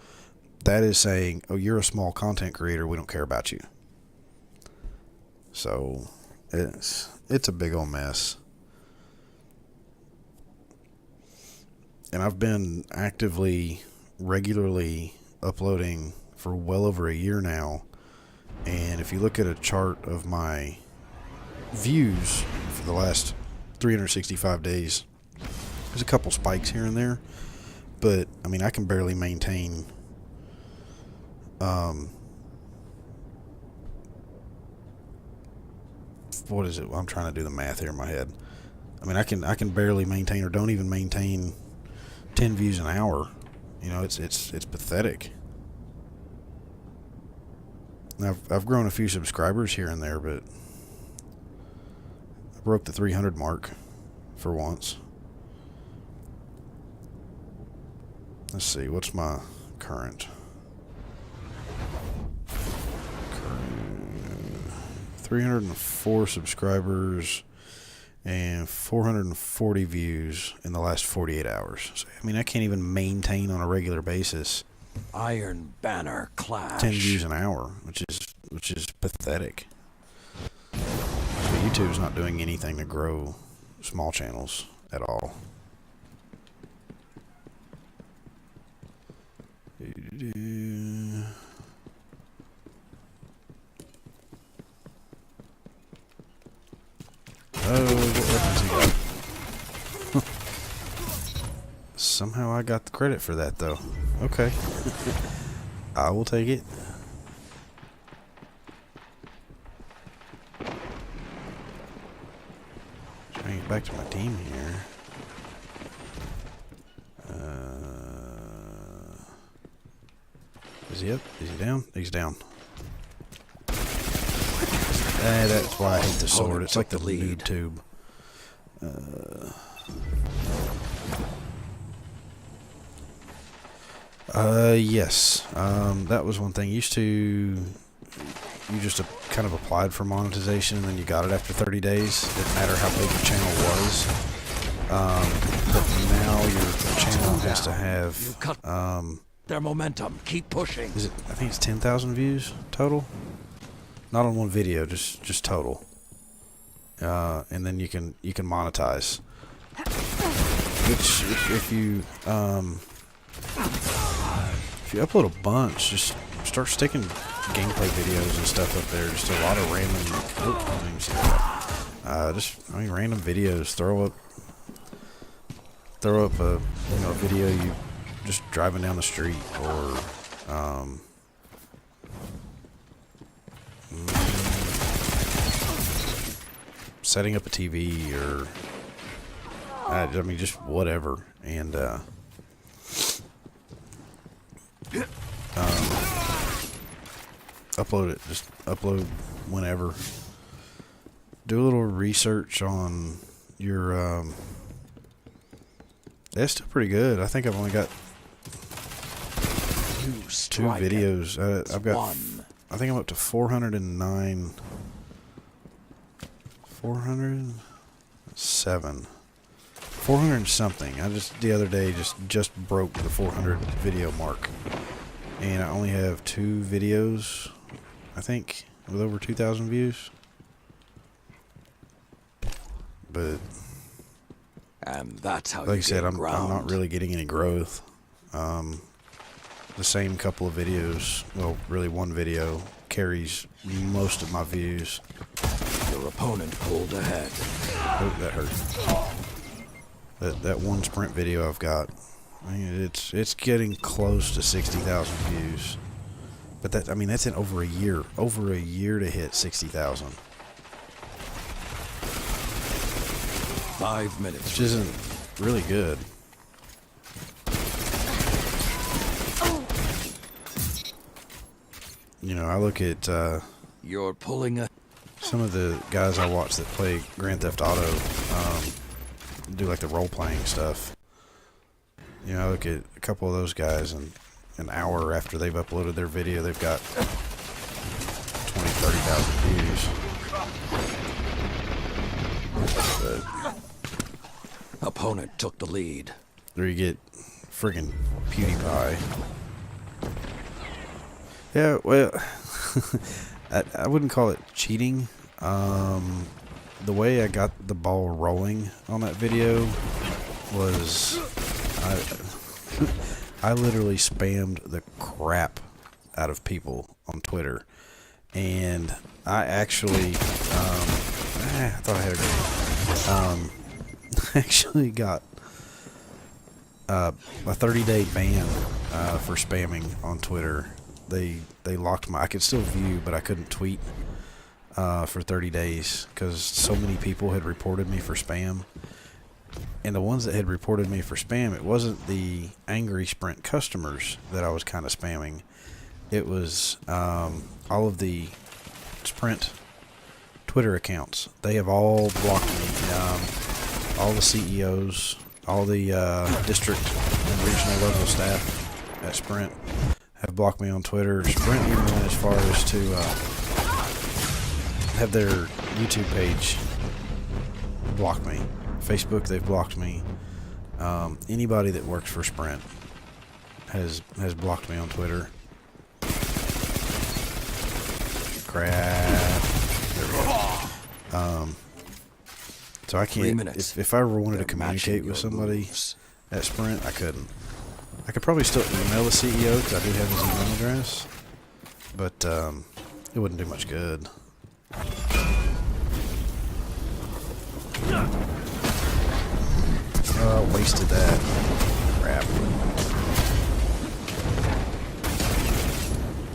that is saying, oh, you're a small content creator, we don't care about you. So, it's a big old mess. And I've been regularly uploading for well over a year now. And if you look at a chart of my views for the last 365 days, there's a couple spikes here and there. But, I mean, I can barely maintain what is it? I'm trying to do the math here in my head. I mean, I can barely maintain, or don't even maintain, 10 views an hour. It's pathetic. Now, I've grown a few subscribers here and there, but I broke the 300 mark for once. Let's see, what's my current 304 subscribers and 440 views in the last 48 hours. So, I mean, I can't even maintain on a regular basis Iron Banner Clash. 10 views an hour, which is pathetic. So YouTube's not doing anything to grow small channels at all. Oh, what weapons he got? Somehow I got the credit for that, though. Okay. I will take it. Trying to get back to my team here. Is he up? Is he down? He's down. That's why I hate the sword. It's like the lead tube. Yes. That was one thing. You just kind of applied for monetization and then you got it after 30 days. It didn't matter how big your channel was. But now your channel has to have, their momentum. Keep pushing. I think it's 10,000 views total? Not on one video, just total. And then you can monetize. Which if you upload a bunch, just start sticking gameplay videos and stuff up there. Just a lot of random. I didn't even see that. Random videos. Throw up a video you just driving down the street, or setting up a TV, or just whatever, and upload it. Just upload whenever. Do a little research on your. That's still pretty good. I think I've only got two videos. I've got one. I think I'm up to 409. 407. 400 something. I just the other day just broke the 400 video mark, and I only have 2 videos, I think, with over 2,000 views. But And that's how Like you I said, gain I'm ground. not really getting any growth. The same couple of videos, well, really one video, carries most of my views. Your opponent pulled ahead. Oh, that hurt. That one sprint video I've got, I mean, it's getting close to 60,000 views. But that's in over a year. Over a year to hit 60,000. 5 minutes. Which isn't really good. You know, I look at You're pulling a... some of the guys I watch that play Grand Theft Auto, do like the role-playing stuff. You know, I look at a couple of those guys, and an hour after they've uploaded their video, they've got 20, 30,000 views. Opponent took the lead. There you get friggin' PewDiePie. Yeah, well, I wouldn't call it cheating. The way I got the ball rolling on that video was I literally spammed the crap out of people on Twitter, and I actually I thought I had a actually got a 30-day ban for spamming on Twitter. They locked I could still view, but I couldn't tweet for 30 days because so many people had reported me for spam. And the ones that had reported me for spam, it wasn't the angry Sprint customers that I was kind of spamming. It was all of the Sprint Twitter accounts. They have all blocked me. All the CEOs, all the district and regional level staff at Sprint have blocked me on Twitter. Sprint even went as far as to have their YouTube page block me. Facebook, they've blocked me. Anybody that works for Sprint has blocked me on Twitter. Crap. There we go. So I can't. If I ever wanted to communicate with somebody at Sprint, I couldn't. I could probably still email the CEO because I do have his email address, but it wouldn't do much good. Oh, wasted that. Crap. I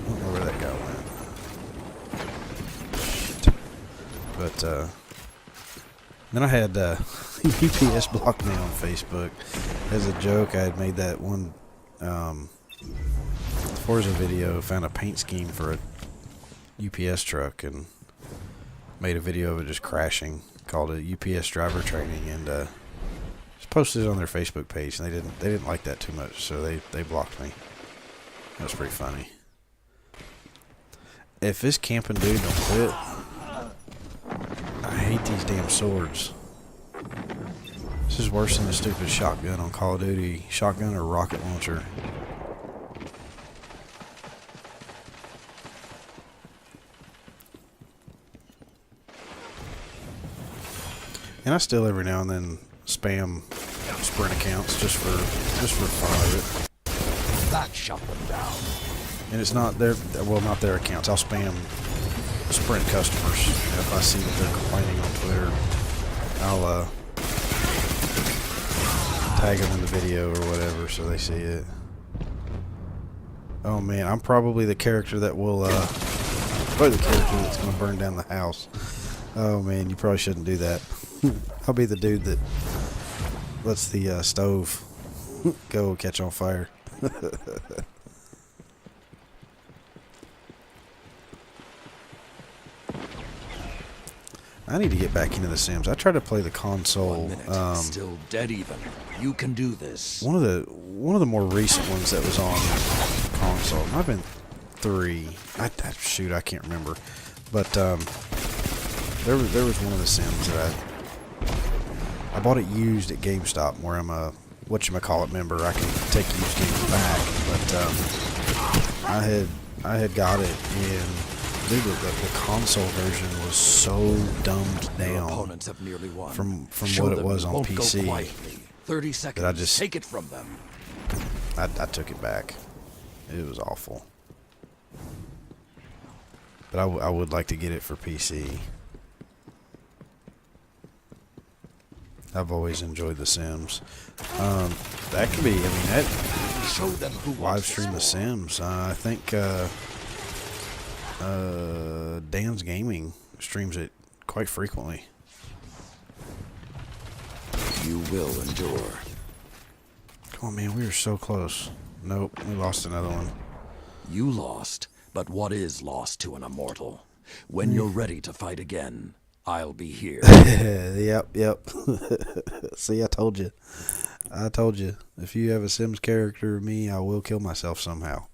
don't know where that guy went. Shit. But then I had UPS block me on Facebook. As a joke, I had made that one Forza video, found a paint scheme for a UPS truck, and made a video of it just crashing, called it UPS driver training, and just posted it on their Facebook page, and they didn't like that too much, so they blocked me. That was pretty funny. If this camping dude don't quit, I hate these damn swords. This is worse than the stupid shotgun on Call of Duty. Shotgun or rocket launcher. And I still every now and then spam Sprint accounts just for fun of it. That shut them down. And it's not not their accounts. I'll spam Sprint customers. If I see that they're complaining on Twitter, I'll tag them in the video or whatever so they see it. Oh man, I'm probably the character that will probably the character that's gonna burn down the house. Oh man, you probably shouldn't do that. I'll be the dude that lets the stove go catch on fire. I need to get back into The Sims. I tried to play the console. 1 minute. Still dead even. You can do this. One of the more recent ones that was on console. Might have been 3. Shoot, I can't remember. But there was one of The Sims that I bought it used at GameStop, where I'm a whatchamacallit member. I can take used games back. But I had got it in Dude, the console version was so dumbed Your down opponents have nearly won. from Show what it them was you on won't PC. Go quietly. 30 seconds. just- Take it from them. I took it back. It was awful. But I would like to get it for PC. I've always enjoyed The Sims. That could be, I mean, that Show them who live wants stream The this war. Sims. I think Dan's Gaming streams it quite frequently. You will endure. Come on, man, we were so close. Nope, we lost another one. You lost, but what is lost to an immortal? When you're ready to fight again, I'll be here. Yep. See, I told you. If you have a Sims character of me, I will kill myself somehow.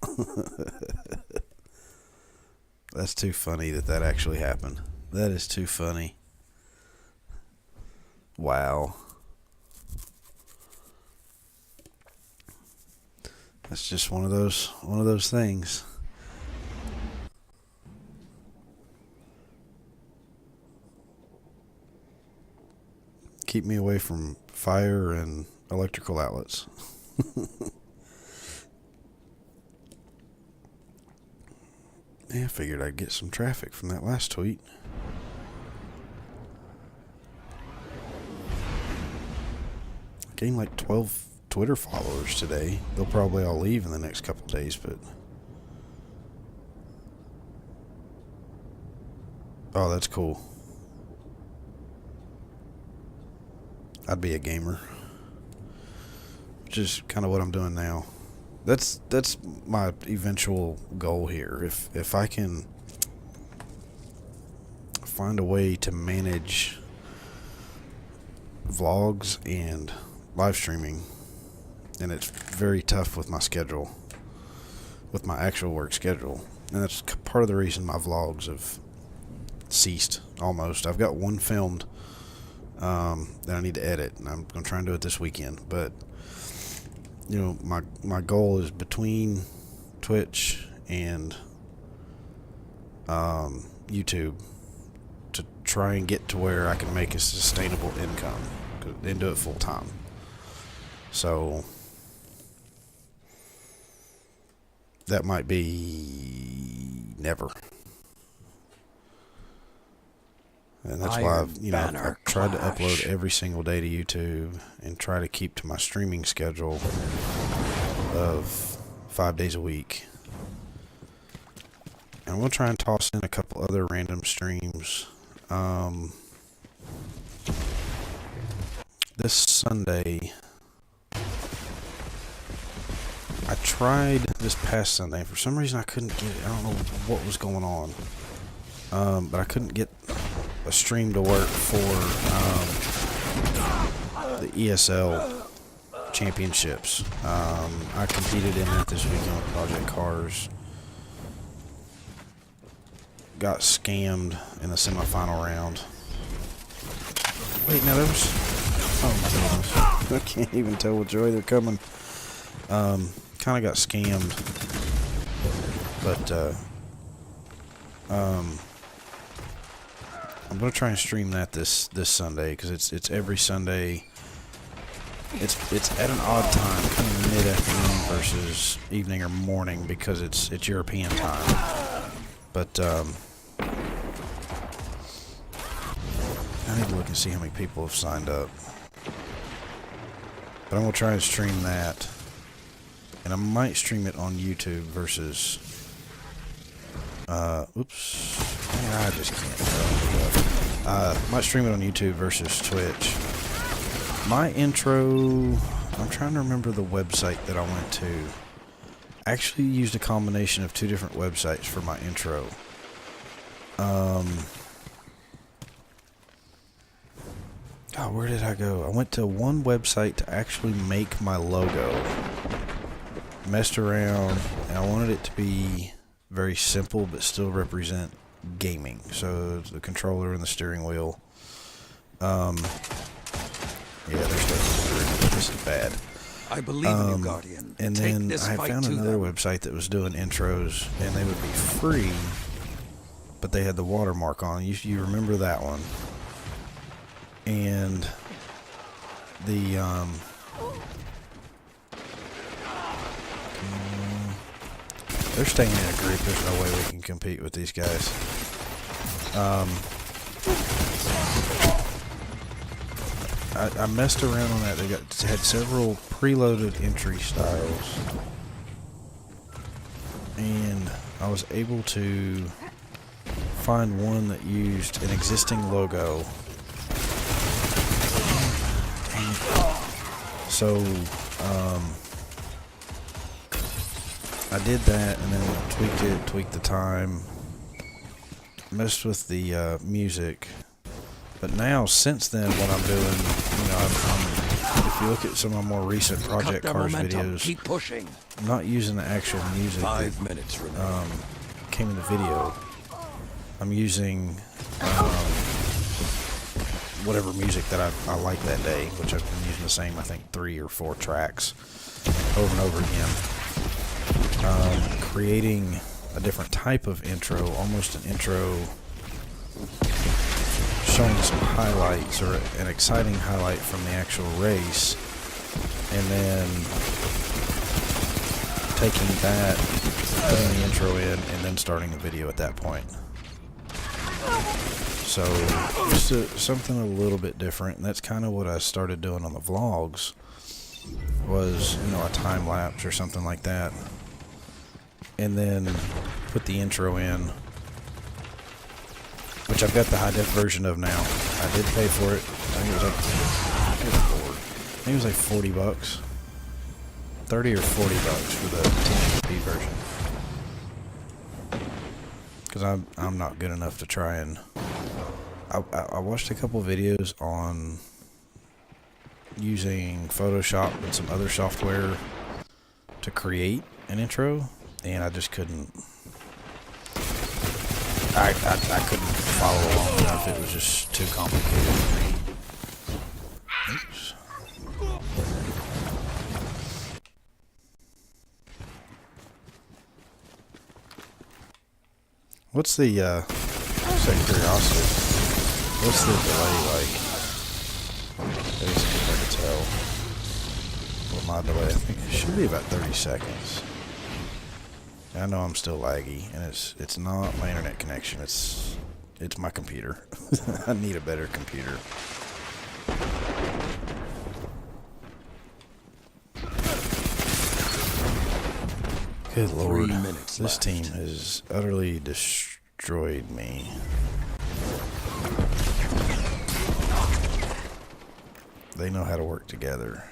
That's too funny that actually happened. That is too funny. Wow. That's just one of those things. Keep me away from fire and electrical outlets. Yeah, I figured I'd get some traffic from that last tweet. Gained like 12 Twitter followers today. They'll probably all leave in the next couple days, but... Oh, that's cool. I'd be a gamer. Which is kind of what I'm doing now. That's my eventual goal here. If I can find a way to manage vlogs and live streaming, and it's very tough with my schedule, with my actual work schedule, and that's part of the reason my vlogs have ceased almost. I've got one filmed that I need to edit, and I'm going to try and do it this weekend, but you know, my goal is between Twitch and YouTube to try and get to where I can make a sustainable income and do it full time. So that might be never. And that's why I've tried to upload every single day to YouTube and try to keep to my streaming schedule of 5 days a week. And we'll try and toss in a couple other random streams. This Sunday, I tried this past Sunday. For some reason I couldn't get it. I don't know what was going on. But I couldn't get a stream to work for the ESL championships. I competed in it this weekend with Project Cars. Got scammed in the semifinal round. Wait, now there was... Oh my goodness. I can't even tell which way they're coming. Kind of got scammed. But, I'm gonna try and stream that this Sunday, because it's every Sunday. It's at an odd time, kind of mid-afternoon versus evening or morning, because it's European time. But I need to look and see how many people have signed up. But I'm gonna try and stream that, and I might stream it on YouTube versus. Oops. Yeah, I just can't. Might stream it on YouTube versus Twitch. My intro, I'm trying to remember the website that I went to. I actually used a combination of two different websites for my intro. God, where did I go? I went to one website to actually make my logo. Messed around, and I wanted it to be very simple but still represent gaming. So the controller and the steering wheel. Yeah, this is bad. I believe in you, Guardian. And Take then this I fight found to another them. website that was doing intros, and they would be free but they had the watermark on. You remember that one? And the they're staying in a group. There's no way we can compete with these guys. I messed around on that. They had several preloaded entry styles, and I was able to find one that used an existing logo. So I did that, and then tweaked the time, messed with the music. But now, since then, what I'm doing, if you look at some of my more recent Project Cars videos, Keep pushing. I'm not using the actual music 5 minutes remaining. came in the video. I'm using whatever music that I like that day, which I've been using the same, I think, 3 or 4 tracks over and over again. Creating a different type of intro, almost an intro showing some highlights or an exciting highlight from the actual race, and then taking that, putting the intro in, and then starting the video at that point. So just something a little bit different, and that's kind of what I started doing on the vlogs, was a time lapse or something like that, and then put the intro in, which I've got the high def version of now. I did pay for it. I think it was like $40, 30 or $40 for the 1080p version, because I'm not good enough to try and. I watched a couple videos on using Photoshop and some other software to create an intro, and I just couldn't. I couldn't follow along enough. It was just too complicated for me. Oops. What's the just out of curiosity? What's the delay like? Basically, hard to tell. What my delay? I think it should be about 30 seconds. I know I'm still laggy, and it's not my internet connection. It's my computer. I need a better computer. Good Lord, 3 minutes this left. team has utterly destroyed me. They know how to work together,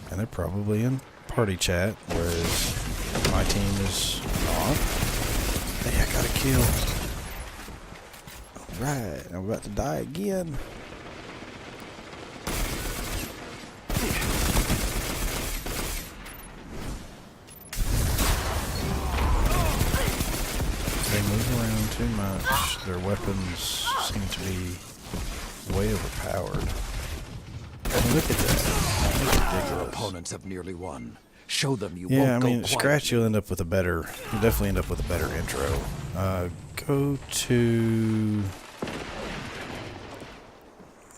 and they're probably in party chat, whereas my team is not. Hey, I got a kill. Alright, I'm about to die again. They move around too much. Their weapons seem to be way overpowered. Look at that. That's Your ridiculous. opponents have nearly won. Show them you Yeah, I won't mean, go Scratch, quietly. you'll definitely end up with a better intro. Go to,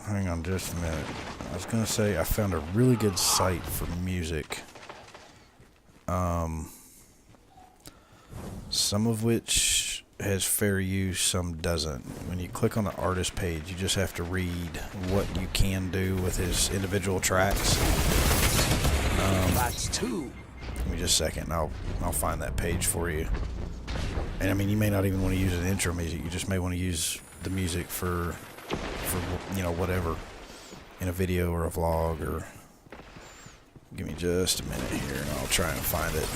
hang on just a minute. I was going to say I found a really good site for music. Some of which has fair use, some doesn't. When you click on the artist page, you just have to read what you can do with his individual tracks. That's 2. Give me just a second, and I'll find that page for you. And I mean, you may not even want to use an intro music. You just may want to use the music for whatever, in a video or a vlog. Or give me just a minute here, and I'll try and find it.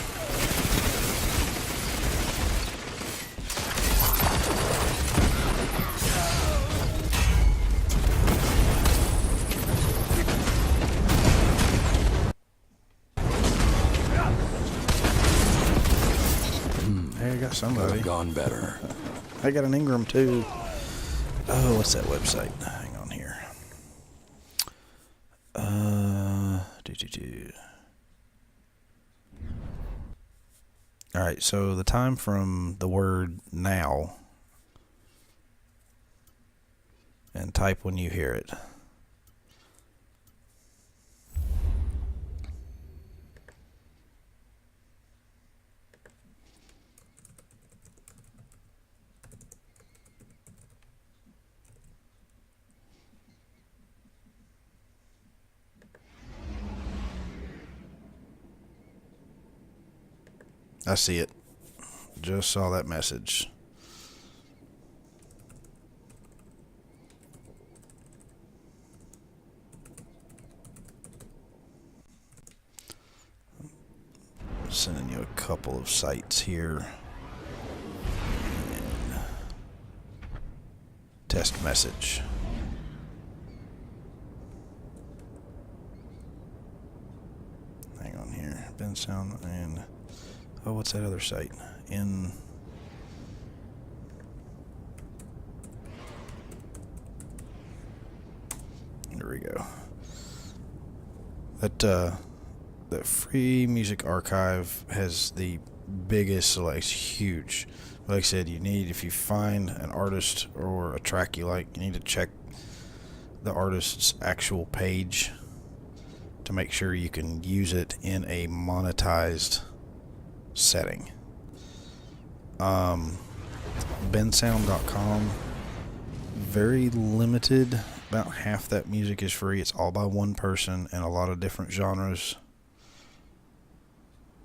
Hey, I got Could somebody. have gone better. I got an Ingram too. Oh, what's that website? Hang on here. All right, so the time from the word now and type when you hear it. I see it. Just saw that message. Sending you a couple of sites here. And test message. Hang on here. Ben Sound and oh, what's that other site? There we go. That free music archive has the biggest selection, huge. Like I said, if you find an artist or a track you like, you need to check the artist's actual page to make sure you can use it in a monetized setting. bensound.com, very limited. About half that music is free. It's all by one person and a lot of different genres.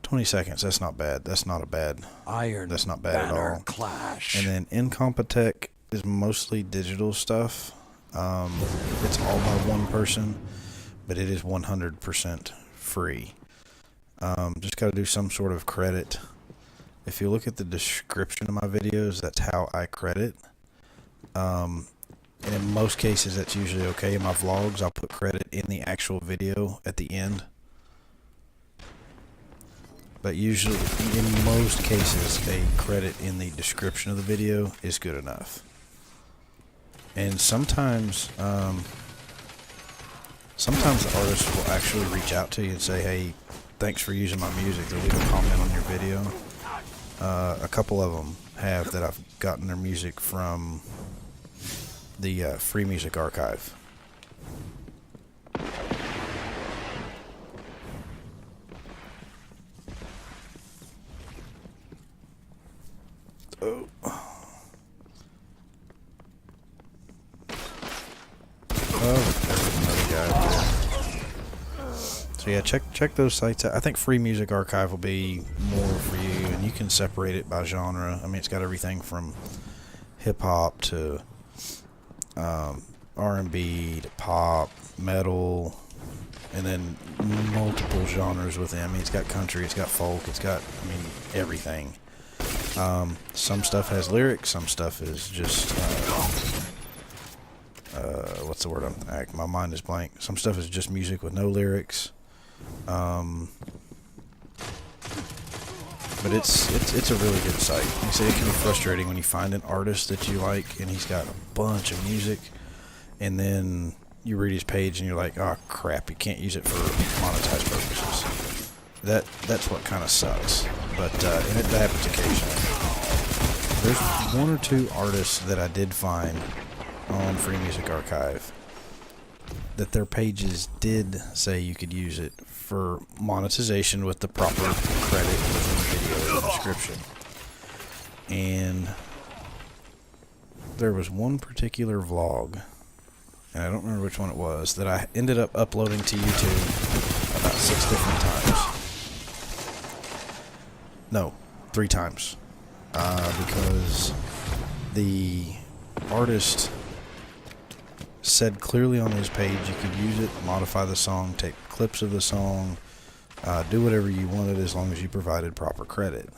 20 seconds, that's not bad. That's not bad at all. Clash. And then Incompetech is mostly digital stuff. It's all by one person, but it is 100% free. Just got to do some sort of credit. If you look at the description of my videos, that's how I credit. And in most cases, that's usually okay. In my vlogs, I'll put credit in the actual video at the end. But usually, in most cases, a credit in the description of the video is good enough. And sometimes the artist will actually reach out to you and say, hey, thanks for using my music. They'll leave a comment on your video. A couple of them have that I've gotten their music from the free music archive. Oh. There's another guy up there. So yeah, check those sites out. I think free music archive will be more for you, and you can separate it by genre. I mean, it's got everything from hip hop to R&B to pop, metal, and then multiple genres within. I mean, it's got country, it's got folk, it's got, everything. Some stuff has lyrics, some stuff is just, what's the word? My mind is blank. Some stuff is just music with no lyrics. But it's a really good site. Like I say, it can be frustrating when you find an artist that you like and he's got a bunch of music, and then you read his page and you're like, oh crap, you can't use it for monetized purposes. That's what kind of sucks. But and it happens occasionally. There's one or two artists that I did find on Free Music Archive that their pages did say you could use it for monetization with the proper credit within the video in the description. And there was one particular vlog, and I don't remember which one it was, that I ended up uploading to YouTube about 6 different times. No, 3 times. Because the artist said clearly on his page you could use it, modify the song, take clips of the song, do whatever you wanted as long as you provided proper credit.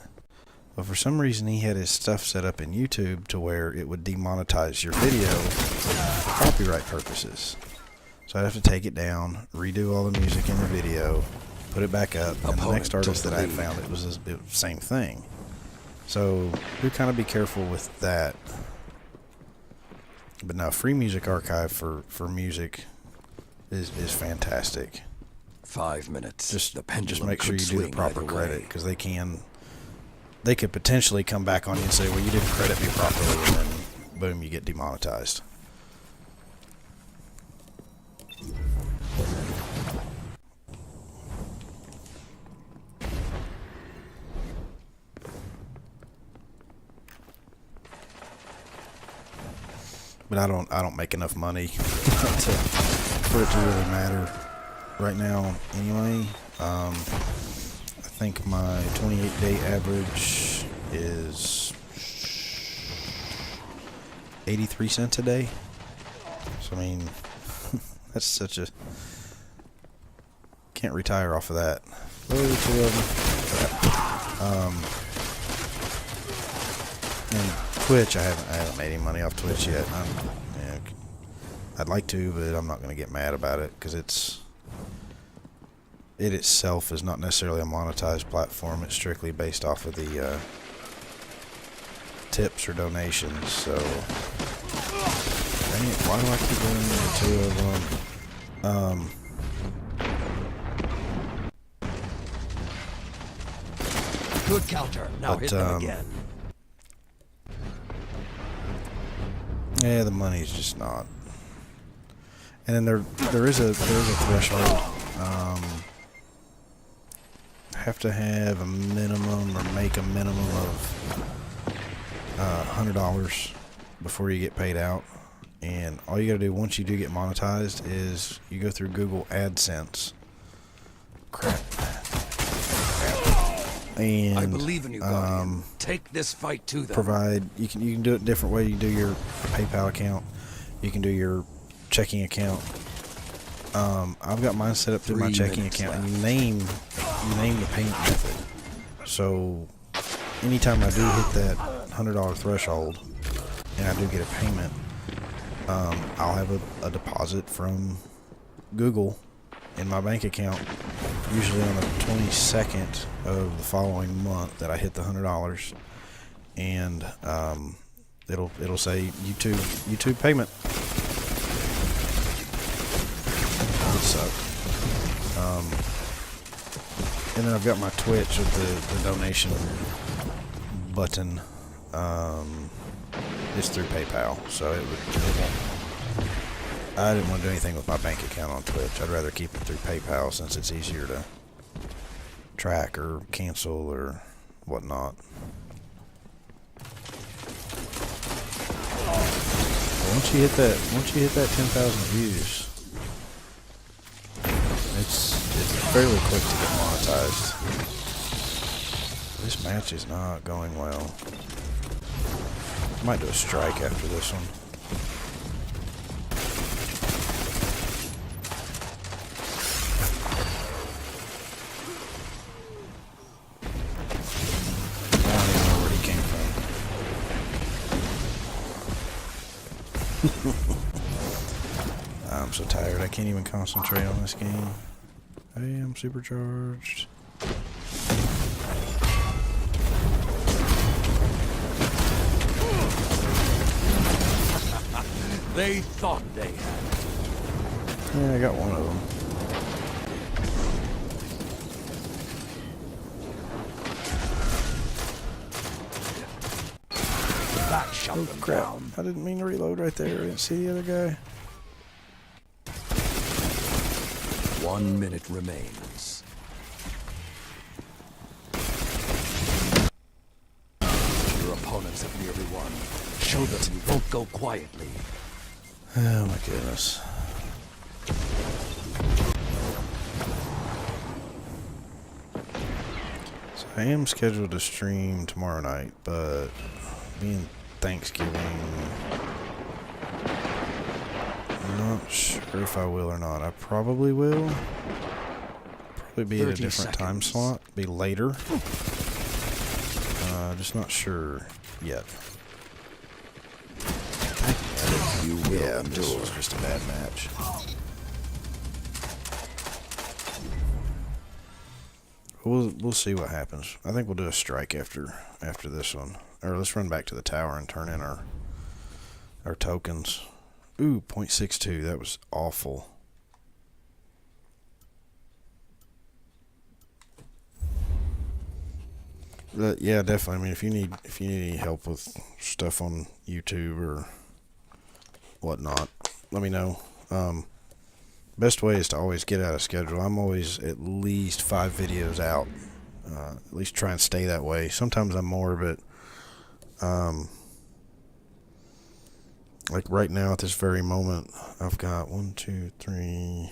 But for some reason he had his stuff set up in YouTube to where it would demonetize your video for copyright purposes. So I'd have to take it down, redo all the music in the video, put it back up, and the next artist that I found, it was the same thing. So do kind of be careful with that. But now, Free Music Archive for music is fantastic. 5 minutes. Just make sure you do the proper credit, because they could potentially come back on you and say, well, you didn't credit me properly, and then boom, you get demonetized. but I don't make enough money for it to really matter right now. Anyway, I think my 28-day average is 83 cents a day. So I mean, that's such a, can't retire off of that. And Twitch, I haven't made any money off Twitch yet. I'd like to, but I'm not going to get mad about it because it itself is not necessarily a monetized platform. It's strictly based off of the tips or donations. So, dang it, why do I keep running into two of them? Good counter. Now hit them again. Yeah, the money's just not. And then there is a threshold. Have to have a minimum or make a minimum of $100 before you get paid out. And all you gotta do once you do get monetized is you go through Google AdSense. Crap. And I believe in you, Guardian. Take this fight to them. Provide you can do it a different way. You can do your PayPal account. You can do your checking account. I've got mine set up through my checking account, and you name the payment method. So anytime I do hit that $100 threshold, and I do get a payment, I'll have a deposit from Google in my bank account, usually on the 22nd of the following month that I hit the $100, and it'll say YouTube payment. It sucked. And then I've got my Twitch with the donation button. It's through PayPal, so it won't. I didn't want to do anything with my bank account on Twitch. I'd rather keep it through PayPal since it's easier to track or cancel or whatnot. Once you hit that 10,000 views, it's fairly quick to get monetized. This match is not going well. Might do a strike after this one. I don't even know where he came from. I'm so tired. I can't even concentrate on this game. Hey, I'm supercharged. They thought they had. Yeah, I got one of them. That shut them Crap. down. I didn't mean to reload right there. I didn't see the other guy. 1 minute remains. Your opponents have nearly won. Show them you won't go quietly. Oh my goodness. So I am scheduled to stream tomorrow night, but being Thanksgiving, I'm not sure if I will or not. I probably will. Probably be at a different time slot. Be later. Just not sure yet. You will Yeah, endure. this was just a bad match. We'll see what happens. I think we'll do a strike after this one. Or let's run back to the tower and turn in our tokens. Ooh, 0.62. That was awful. But yeah, definitely. I mean, if you need any help with stuff on YouTube or whatnot, let me know. Best way is to always get out of schedule. I'm always at least 5 videos out. At least try and stay that way. Sometimes I'm more, but Like right now at this very moment, I've got 1, 2, 3.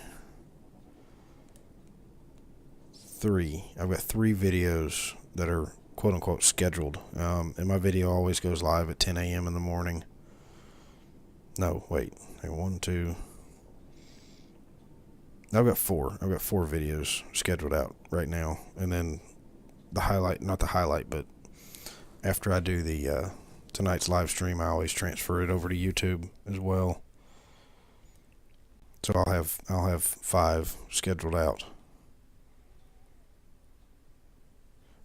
I've got 3 videos that are quote unquote scheduled. And my video always goes live at 10 a.m. in the morning. No, wait. 1, 2. I've got 4. I've got 4 videos scheduled out right now. And then the highlight, not the highlight, but after I do the tonight's live stream, I always transfer it over to YouTube as well. So I'll have 5 scheduled out.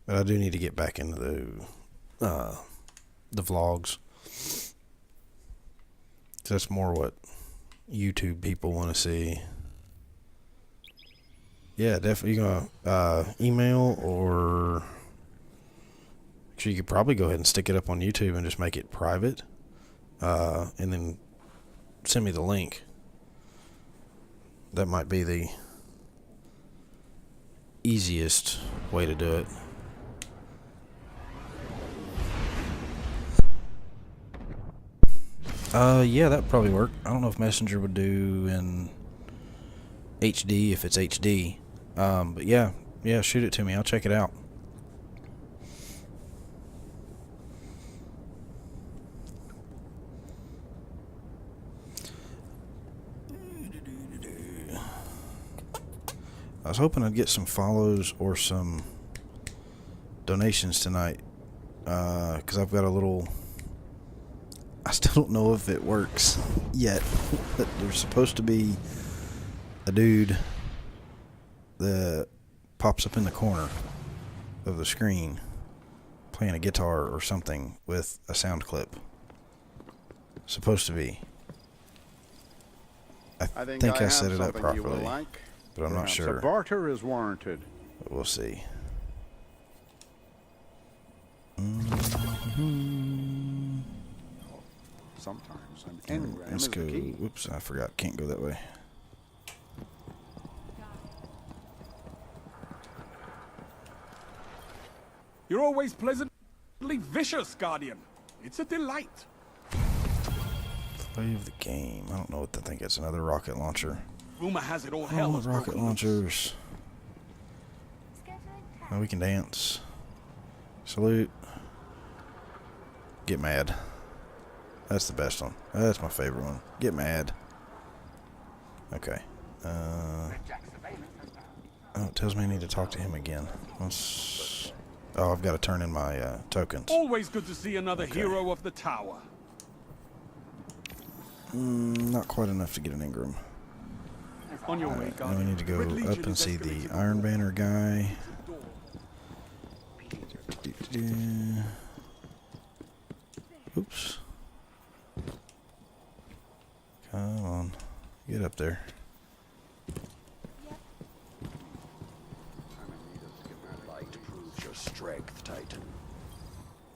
But I do need to get back into the vlogs. So that's more what YouTube people want to see. Yeah, definitely. You gonna email, or actually you could probably go ahead and stick it up on YouTube and just make it private, and then send me the link. That might be the easiest way to do it. Yeah, that'd probably work. I don't know if Messenger would do in HD if it's HD. But yeah, shoot it to me. I'll check it out. I was hoping I'd get some follows or some donations tonight, because I've got a little... I still don't know if it works yet. But there's supposed to be a dude that pops up in the corner of the screen playing a guitar or something with a sound clip. Supposed to be. I think I set it up properly, but I'm not sure. A barter is warranted. But we'll see. Sometimes an engram Let's is go. the key. Oops, I forgot. Can't go that way. You're always pleasantly vicious, Guardian. It's a delight. Play of the game. I don't know what to think. It's another rocket launcher. Rumor has it all hell Oh, has rocket broken loose. launchers. Oh, we can dance. Salute. Get mad. That's the best one. That's my favorite one. Get mad. Okay. Oh, it tells me I need to talk to him again. Let's... Oh, I've got to turn in my tokens. Always good to see another hero of the tower. Not quite enough to get an Ingram. On your way, Alright, now we Guardian. need to go Red Legion up and is see the excavating Iron the Banner guy. door. Oops. Come on. Get up there. Light proves your strength, Titan.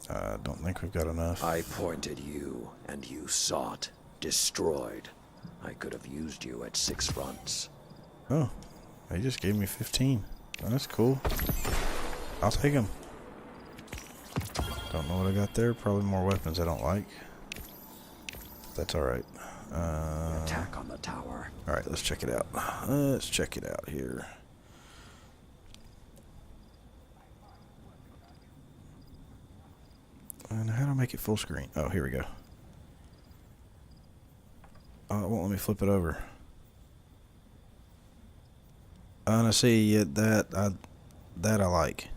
I don't think we've got enough. I pointed you, and you sought, destroyed. I could have used you at 6 fronts. Oh, they just gave me 15. Oh, that's cool. I'll take them. Don't know what I got there. Probably more weapons I don't like. That's alright. Attack on the tower. Alright, let's check it out. Let's check it out here. And how do I make it full screen? Oh, here we go. Oh, it won't let me flip it over. And I see that I like.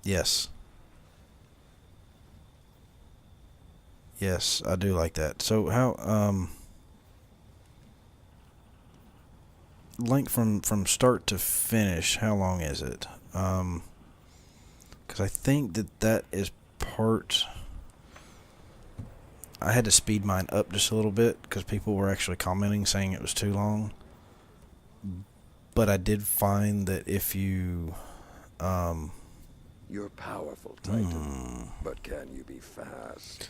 Yes. Yes, I do like that. So how length from start to finish, how long is it? Cuz I think that is part... I had to speed mine up just a little bit because people were actually commenting saying it was too long. But I did find that if you You're powerful, Titan. But can you be fast?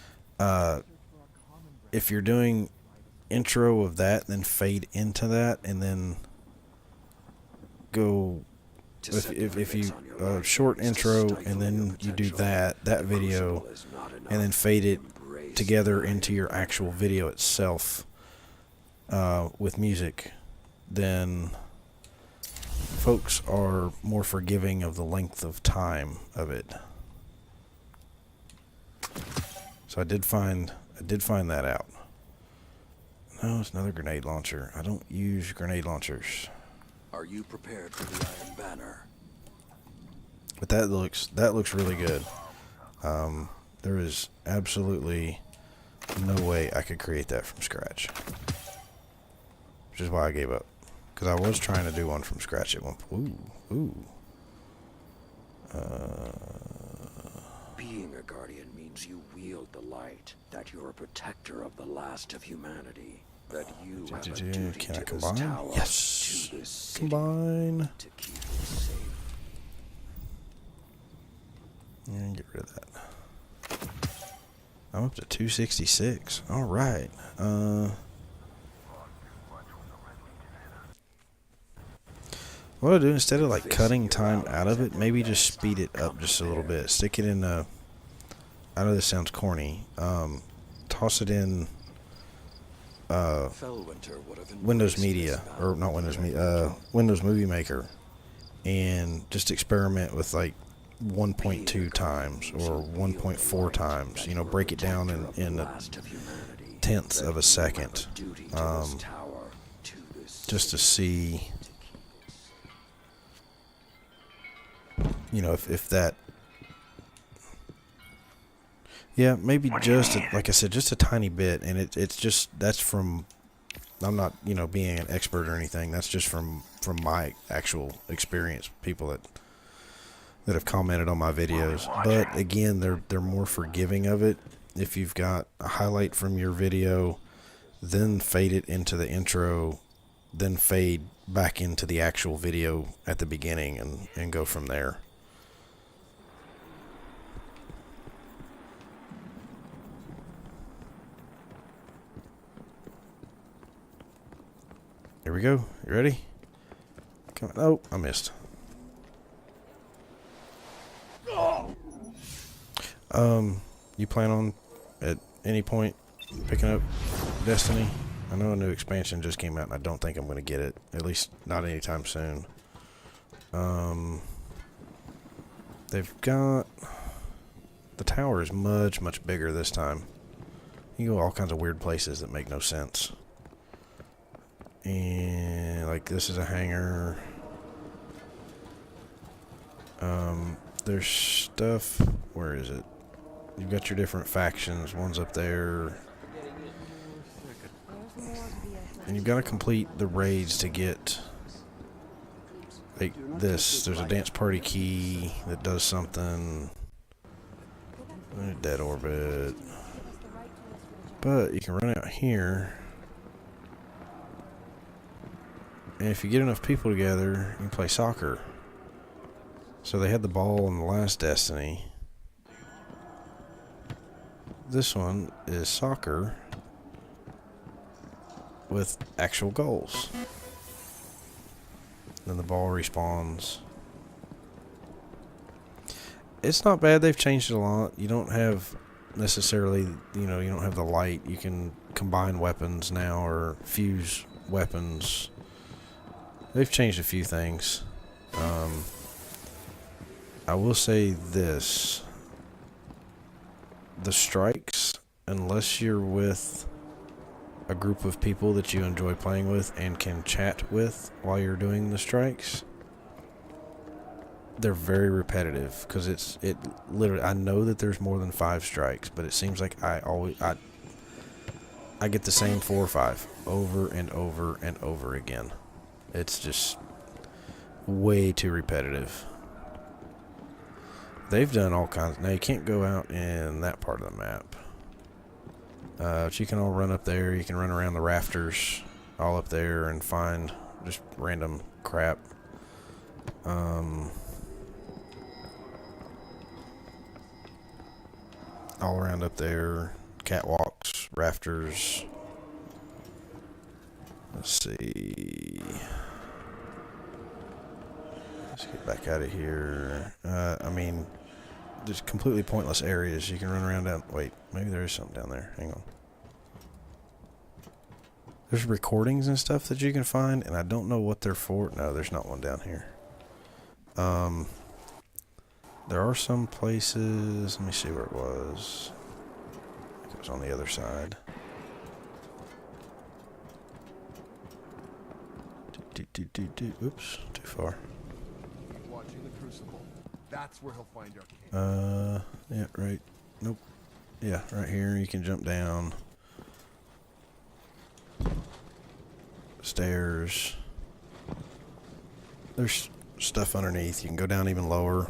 if you're doing intro of that, then fade into that, and then go if you short intro and then you do that video and then fade it together into your actual video itself with music, then folks are more forgiving of the length of time of it. So I did find that out. No, it's another grenade launcher. I don't use grenade launchers. Are you prepared for the Iron Banner? But that looks really good. There is absolutely no way I could create that from scratch, which is why I gave up. Because I was trying to do one from scratch at one point. Ooh. Being a guardian means you wield the light, that you're a protector of the last of humanity, that you have a duty Can I to this combine? tower, Yes. to this city, Combine. to keep it safe. And get rid of that. I'm up to 266. All right. What I do instead of like cutting time out of it, maybe just speed it up just a little bit. Stick it in I know this sounds corny. Toss it in Windows Media, or not Windows Media, Windows Movie Maker, and just experiment with like 1.2 times or 1.4 times. You know, break it down in a tenth of a second, just to see. You know, if that, yeah, maybe just like I said, just a tiny bit, and it's just, that's from, I'm not, you know, being an expert or anything. That's just from my actual experience. People that have commented on my videos, but again, they're more forgiving of it. If you've got a highlight from your video, then fade it into the intro, then fade back into the actual video at the beginning, and go from there. Here we go. You ready? Come on. Oh, I missed. You plan on at any point picking up Destiny? I know a new expansion just came out, and I don't think I'm going to get it. At least not anytime soon. They've got, the tower is much bigger this time. You go all kinds of weird places that make no sense. And like this is a hangar. There's stuff. Where is it? You've got your different factions. One's up there. And you've got to complete the raids to get like this. There's a dance party key that does something. Dead orbit. But you can run out here. And if you get enough people together, you can play soccer. So they had the ball in the last Destiny. This one is soccer with actual goals. Then the ball respawns. It's not bad. They've changed it a lot. You don't have necessarily, you don't have the light. You can combine weapons now or fuse weapons. They've changed a few things. I will say this. The strikes, unless you're with a group of people that you enjoy playing with and can chat with while you're doing the strikes, they're very repetitive, because it literally, I know that there's more than 5 strikes, but it seems like I get the same 4 or 5 over and over and over again. It's just way too repetitive. They've done all kinds. Now you can't go out in that part of the map. But you can all run up there. You can run around the rafters all up there and find just random crap. All around up there. Catwalks, rafters. Let's see. Let's get back out of here. I mean, there's completely pointless areas. You can run around down. Wait, maybe there is something down there. Hang on. There's recordings and stuff that you can find, and I don't know what they're for. No, there's not one down here. There are some places. Let me see where it was. I think it was on the other side. Oops, too far. Watching the crucible. That's where he'll find our king. Yeah, right. Nope. Yeah, right here. You can jump down. Stairs. There's stuff underneath. You can go down even lower.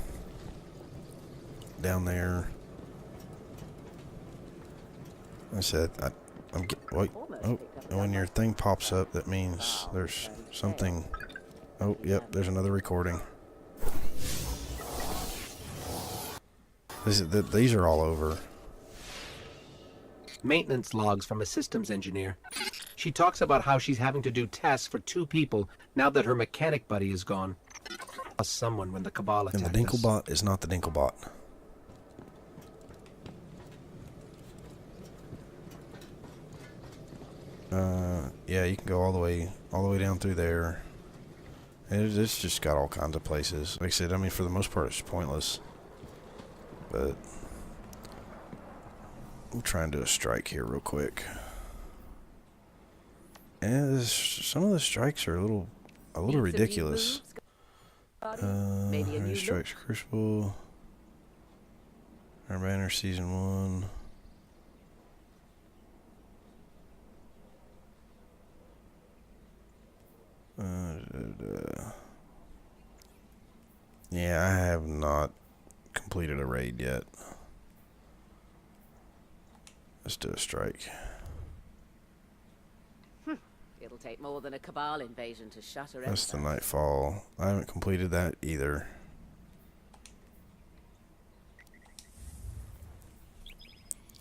Down there. I said, wait. Oh, when your thing pops up, that means there's something. Oh, yep, there's another recording. These are all over. Maintenance logs from a systems engineer. She talks about how she's having to do tests for 2 people now that her mechanic buddy is gone. Plus someone when the Cabal attacked And the Dinklebot is not the Dinklebot. Yeah, you can go all the way down through there. And it's just got all kinds of places. Like I said, I mean, for the most part, it's pointless. But we'll try and do a strike here real quick. And some of the strikes are a little ridiculous. Maybe a new Strikes Crucible. Our Banner Season 1. Yeah, I have not completed a raid yet. Let's do a strike. It'll take more than a Cabal invasion to shut her That's the out. Nightfall. I haven't completed that either.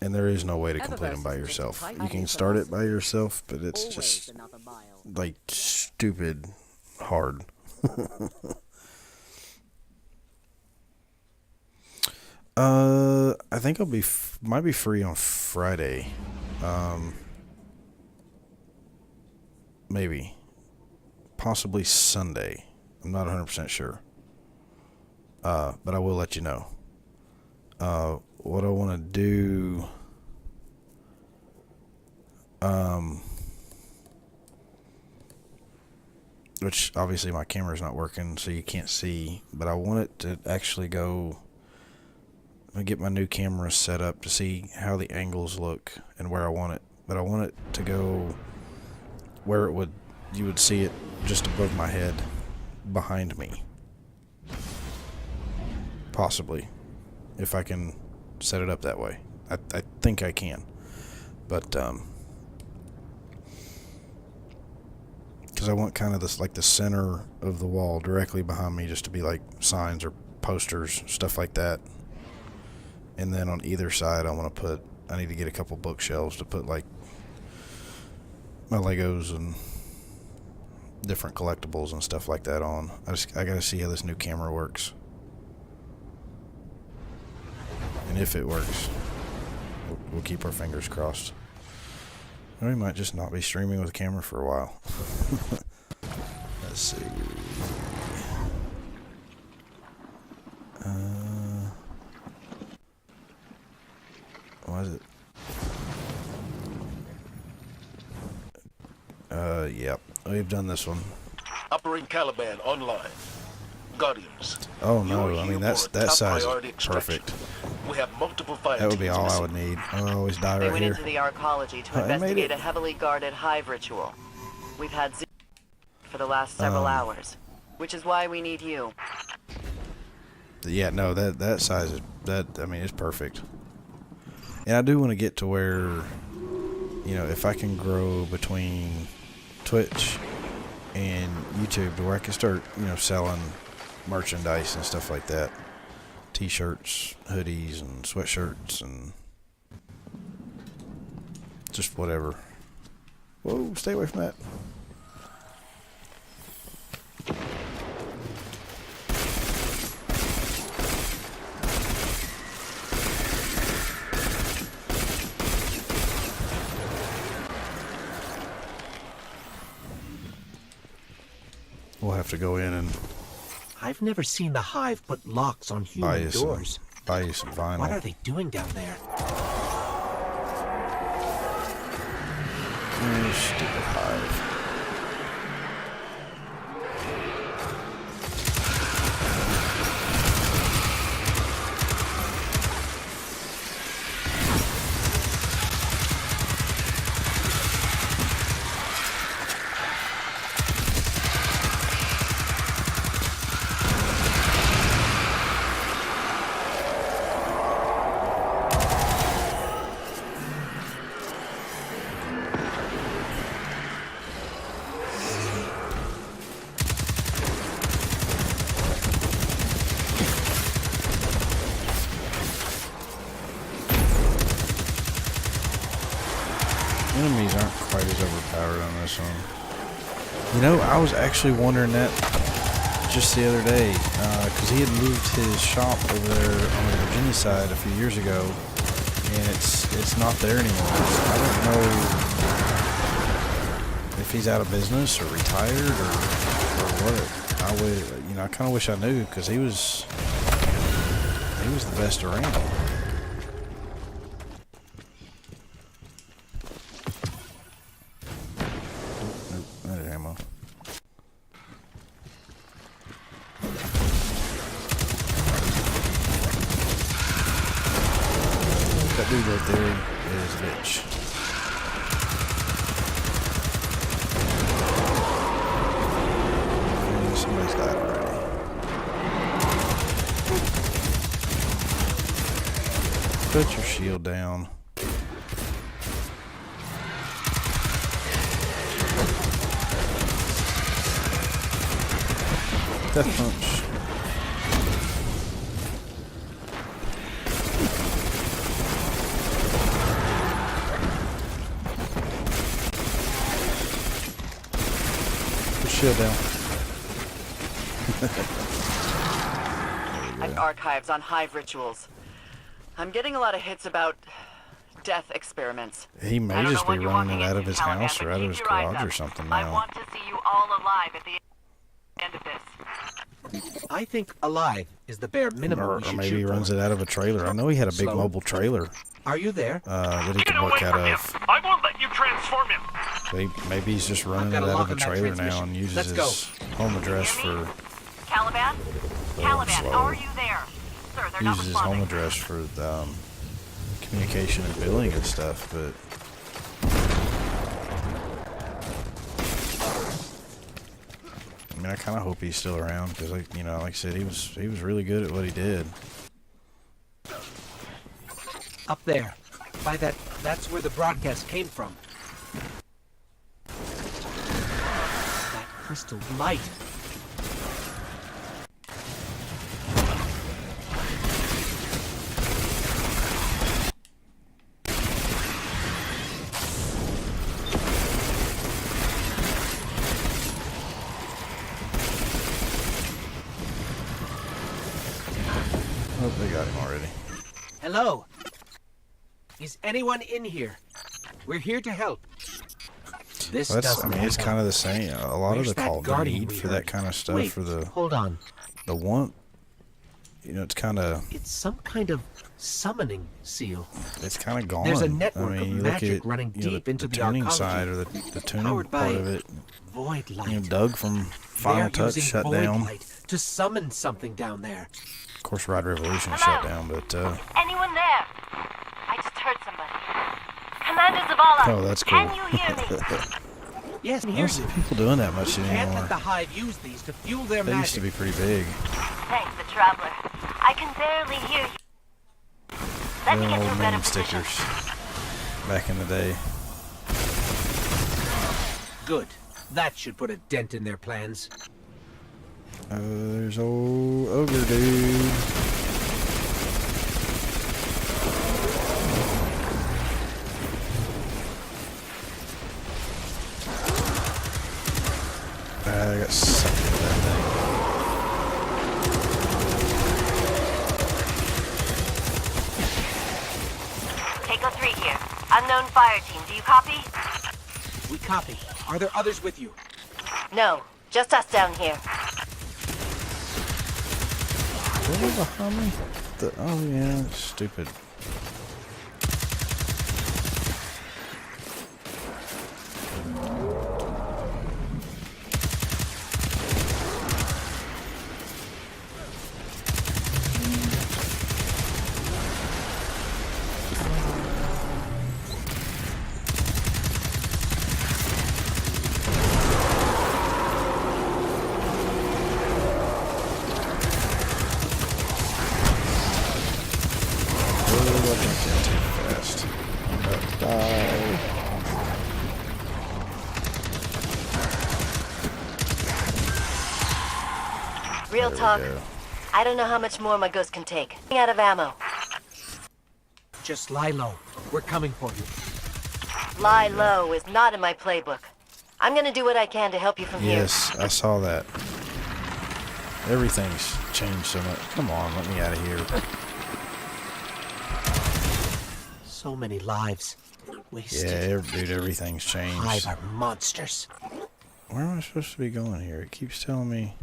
And there is no way to complete them by yourself. You can start it by yourself, but it's Always just another mile. like stupid hard. I think I'll might be free on Friday. Maybe. Possibly Sunday. I'm not 100% sure. But I will let you know. What I want to do... which obviously my camera's not working, so you can't see. But I want it to actually go... I'm going to get my new camera set up to see how the angles look and where I want it. But I want it to go where you would see it just above my head, behind me. Possibly. If I can set it up that way. I think I can. But, because I want kind of this, like the center of the wall directly behind me just to be like signs or posters, stuff like that. And then on either side I need to get a couple bookshelves to put like my Legos and different collectibles and stuff like that on. I gotta see how this new camera works. And if it works, we'll keep our fingers crossed. We might just not be streaming with a camera for a while. Let's see. What is it? Yep. We've done this one. Operating Caliban online. Guardians. Oh you are no, I here mean for that top size priority is extraction. perfect. We have multiple fire That would be teams all I missing. would need. I always die They right went here. into the arcology to I made investigate it. a heavily guarded hive ritual. We've had for the last several hours, which is why we need you. Yeah, no, that size is I mean, it's perfect. And I do want to get to where, if I can grow between Twitch and YouTube to where I can start, selling merchandise and stuff like that. T-shirts, hoodies, and sweatshirts, and just whatever. Whoa, stay away from that. We'll have to go in and I've never seen the Hive put locks on buy human you doors. some vinyl. What are they doing down there? Stupid Hive. Enemies aren't quite as overpowered on this one. You know, I was actually wondering that just the other day, because he had moved his shop over there on the Virginia side a few years ago, and it's not there anymore. So I don't know if he's out of business or retired or what. I kind of wish I knew, because he was the best around. That dude right there is a bitch. And somebody's died already. Put your shield down. Death punch. Shield down. I've archives on Hive rituals. I'm getting a lot of hits about death experiments. He may just be running it out of his house or out of his garage or something now. I want to see you all alive at the end of this. I think alive is the bare minimum. Or maybe he runs it out of a trailer. I know he had a big mobile trailer. Are you there? That he can work out of. I won't let you transform him. Maybe he's just running it out of a trailer now and uses his home address for. Caliban? Caliban, are you there? Sir, they're not uses his responding. home address for communication and billing and stuff, but. I mean, I kind of hope he's still around because, like I said, he was really good at what he did. Up there. By that's where the broadcast came from. That crystal light. Oh, they got him already. Hello. Is anyone in here? We're here to help. This doesn't it's help. kind of the same. A lot Where's of the that call guardian need we for heard? that kind of stuff Wait, for the hold on. want. It's kind of. It's some kind of summoning seal. It's kind of gone. There's a network I mean, of you look magic at, running deep into the the tuning arcology. side or the tuning Powered part by of it. Void light. Doug from Final They're Touch using shut void down. light to summon something down there. Of course, Ride Revolution shut down, but Anyone there? I just heard somebody. Commander Zavala, oh, that's cool. can you hear me? Yes, I don't here's see people doing that much Can't anymore. let the Hive use these to fuel their They used to magic. be pretty big. Thanks, the Traveler. I can barely hear you. Let me Them get to a old better name position. stickers back in the day. Good. That should put a dent in their plans. There's old ogre dude. I got sucked into that thing. Keiko 3 here. Unknown fire team, do you copy? We copy. Are there others with you? No, Just us down here. What was behind me? Oh yeah, stupid. Real talk. I don't know how much more my ghost can take. I'm out of ammo. Just lie low. We're coming for you. Lie low is not in my playbook. I'm gonna do what I can to help you from here. Yes, I saw that. Everything's changed so much. Come on, let me out of here. So many lives wasted. Yeah, dude, everything's changed. Hive are monsters. Where am I supposed to be going here? It keeps telling me.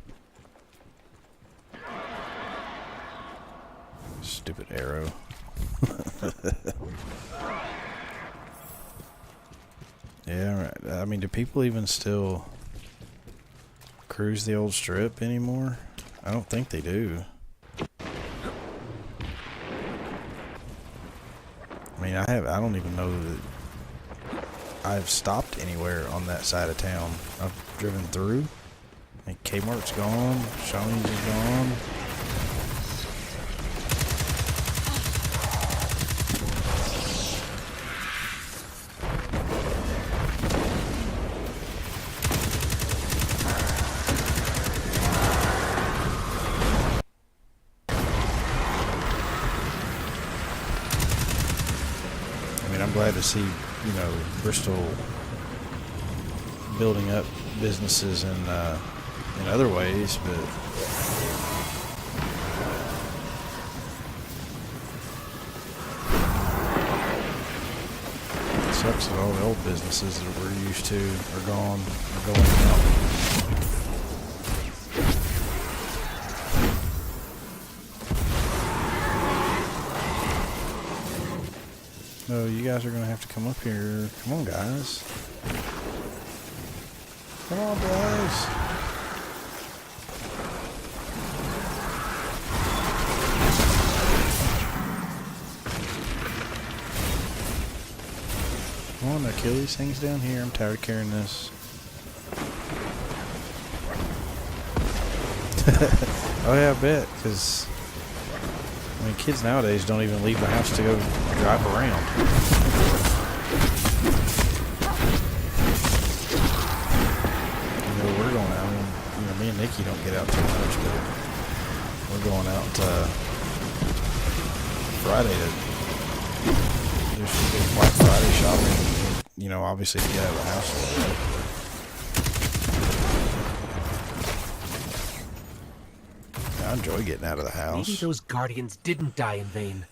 Stupid arrow. Yeah, right. I mean, do people even still cruise the old strip anymore? I don't think they do. I mean, I don't even know that I've stopped anywhere on that side of town. I've driven through. I think Kmart's gone. Shawnee's is gone. I'm glad to see, you know, Bristol building up businesses in other ways, but it sucks that all the old businesses that we're used to are gone, are going out. So you guys are going to have to come up here. Come on, guys. Come on, boys. Come on, now kill these things down here. I'm tired of carrying this. Oh yeah, I bet, because I mean, kids nowadays don't even leave the house to go drive around. You know, we're going out. I mean, you know, me and Nikki don't get out too much, but we're going out Friday to do some big Black Friday shopping. You know, obviously to get out of the house a little bit. I enjoy getting out of the house. Maybe those guardians didn't die in vain.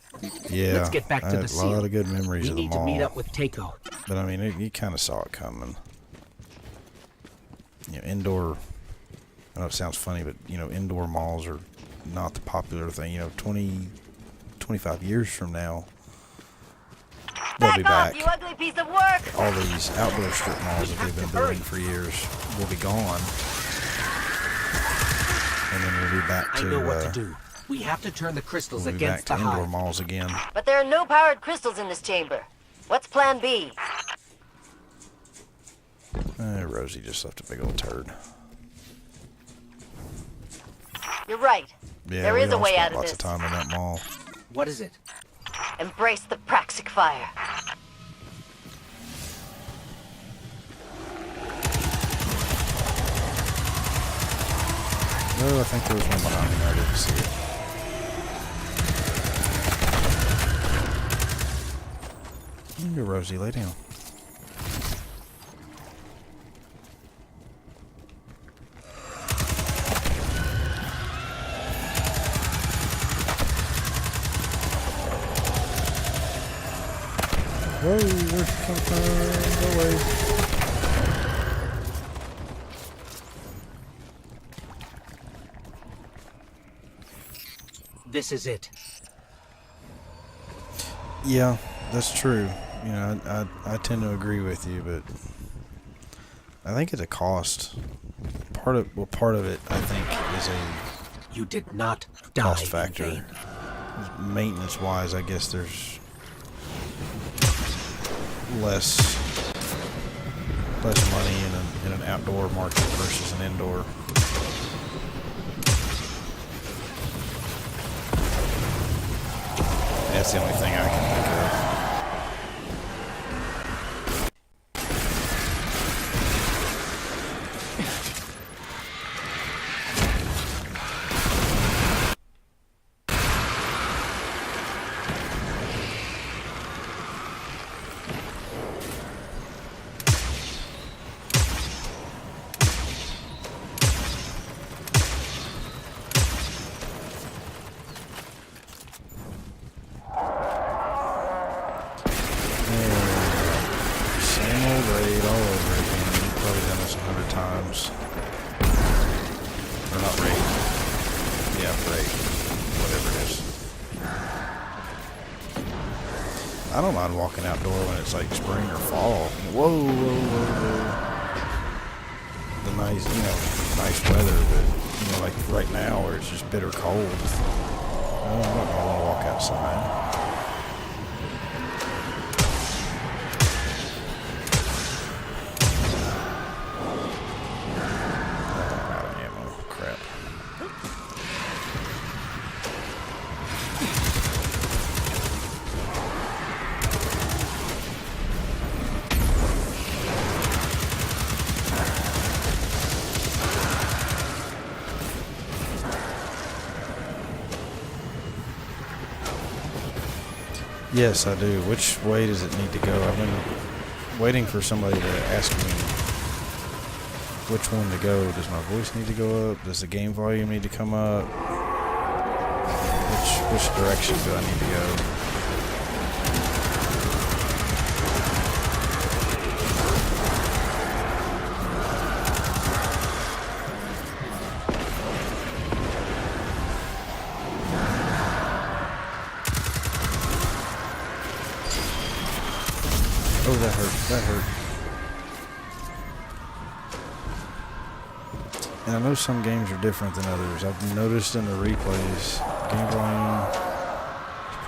Yeah, let's get back to the seal. A lot of good memories of the mall. We need to meet up with Takeo. But I mean, you kind of saw it coming. You know, indoor. I know it sounds funny, but you know, indoor malls are not the popular thing. You know, 20, 25 years from now, they'll be back. You ugly piece of work! All these outdoor strip malls that they've been building for years will be gone. And then we'll be back to. I know what to do. We have to turn the crystals we'll against be back the to indoor hive. malls again. But there are no powered crystals in this chamber. What's plan B? Rosie just left a big old turd. You're right. Yeah, there we is a all way spent out of lots this. of time in that mall. What is it? Embrace the Praxic fire. Oh, I think there was one behind me. I didn't see it. You can go, Rosie. Lay down. Whoa, where's she coming from? Go away. This is it. Yeah, that's true. You know, I tend to agree with you, but I think it's a cost. Part of it, I think, is a You did not die cost in factor. vain. Maintenance-wise, I guess there's less money in an outdoor market versus an indoor. That's the only thing I can think of. Same old raid all over again. You've probably done this 100 times. Or not raid. Yeah, raid. Whatever it is. I don't mind walking outdoor when it's like spring or fall. Whoa, whoa, whoa, whoa. The nice, nice weather, but, like right now where it's just bitter cold. I don't want to walk outside. Yes, I do. Which way does it need to go? I've been waiting for somebody to ask me which one to go. Does my voice need to go up? Does the game volume need to come up? Which direction do I need to go? Oh, that hurt. That hurt. And I know some games are different than others. I've noticed in the replays, game volume is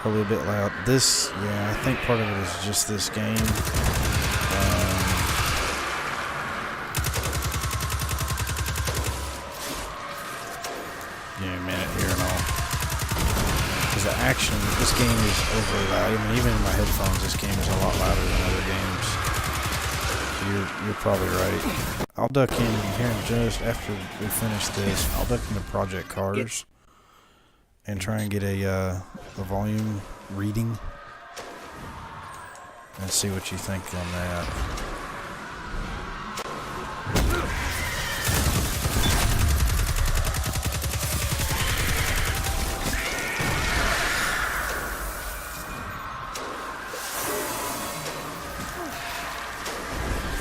probably a bit loud. This, yeah, I think part of it is just this game. Give me a minute here and all. Because the action, this game is overly loud. I mean, even in my headphones, this game is a lot louder than other games. So you're probably right. I'll duck in here just after we finish this. I'll duck into Project Cars and try and get a volume reading and see what you think on that.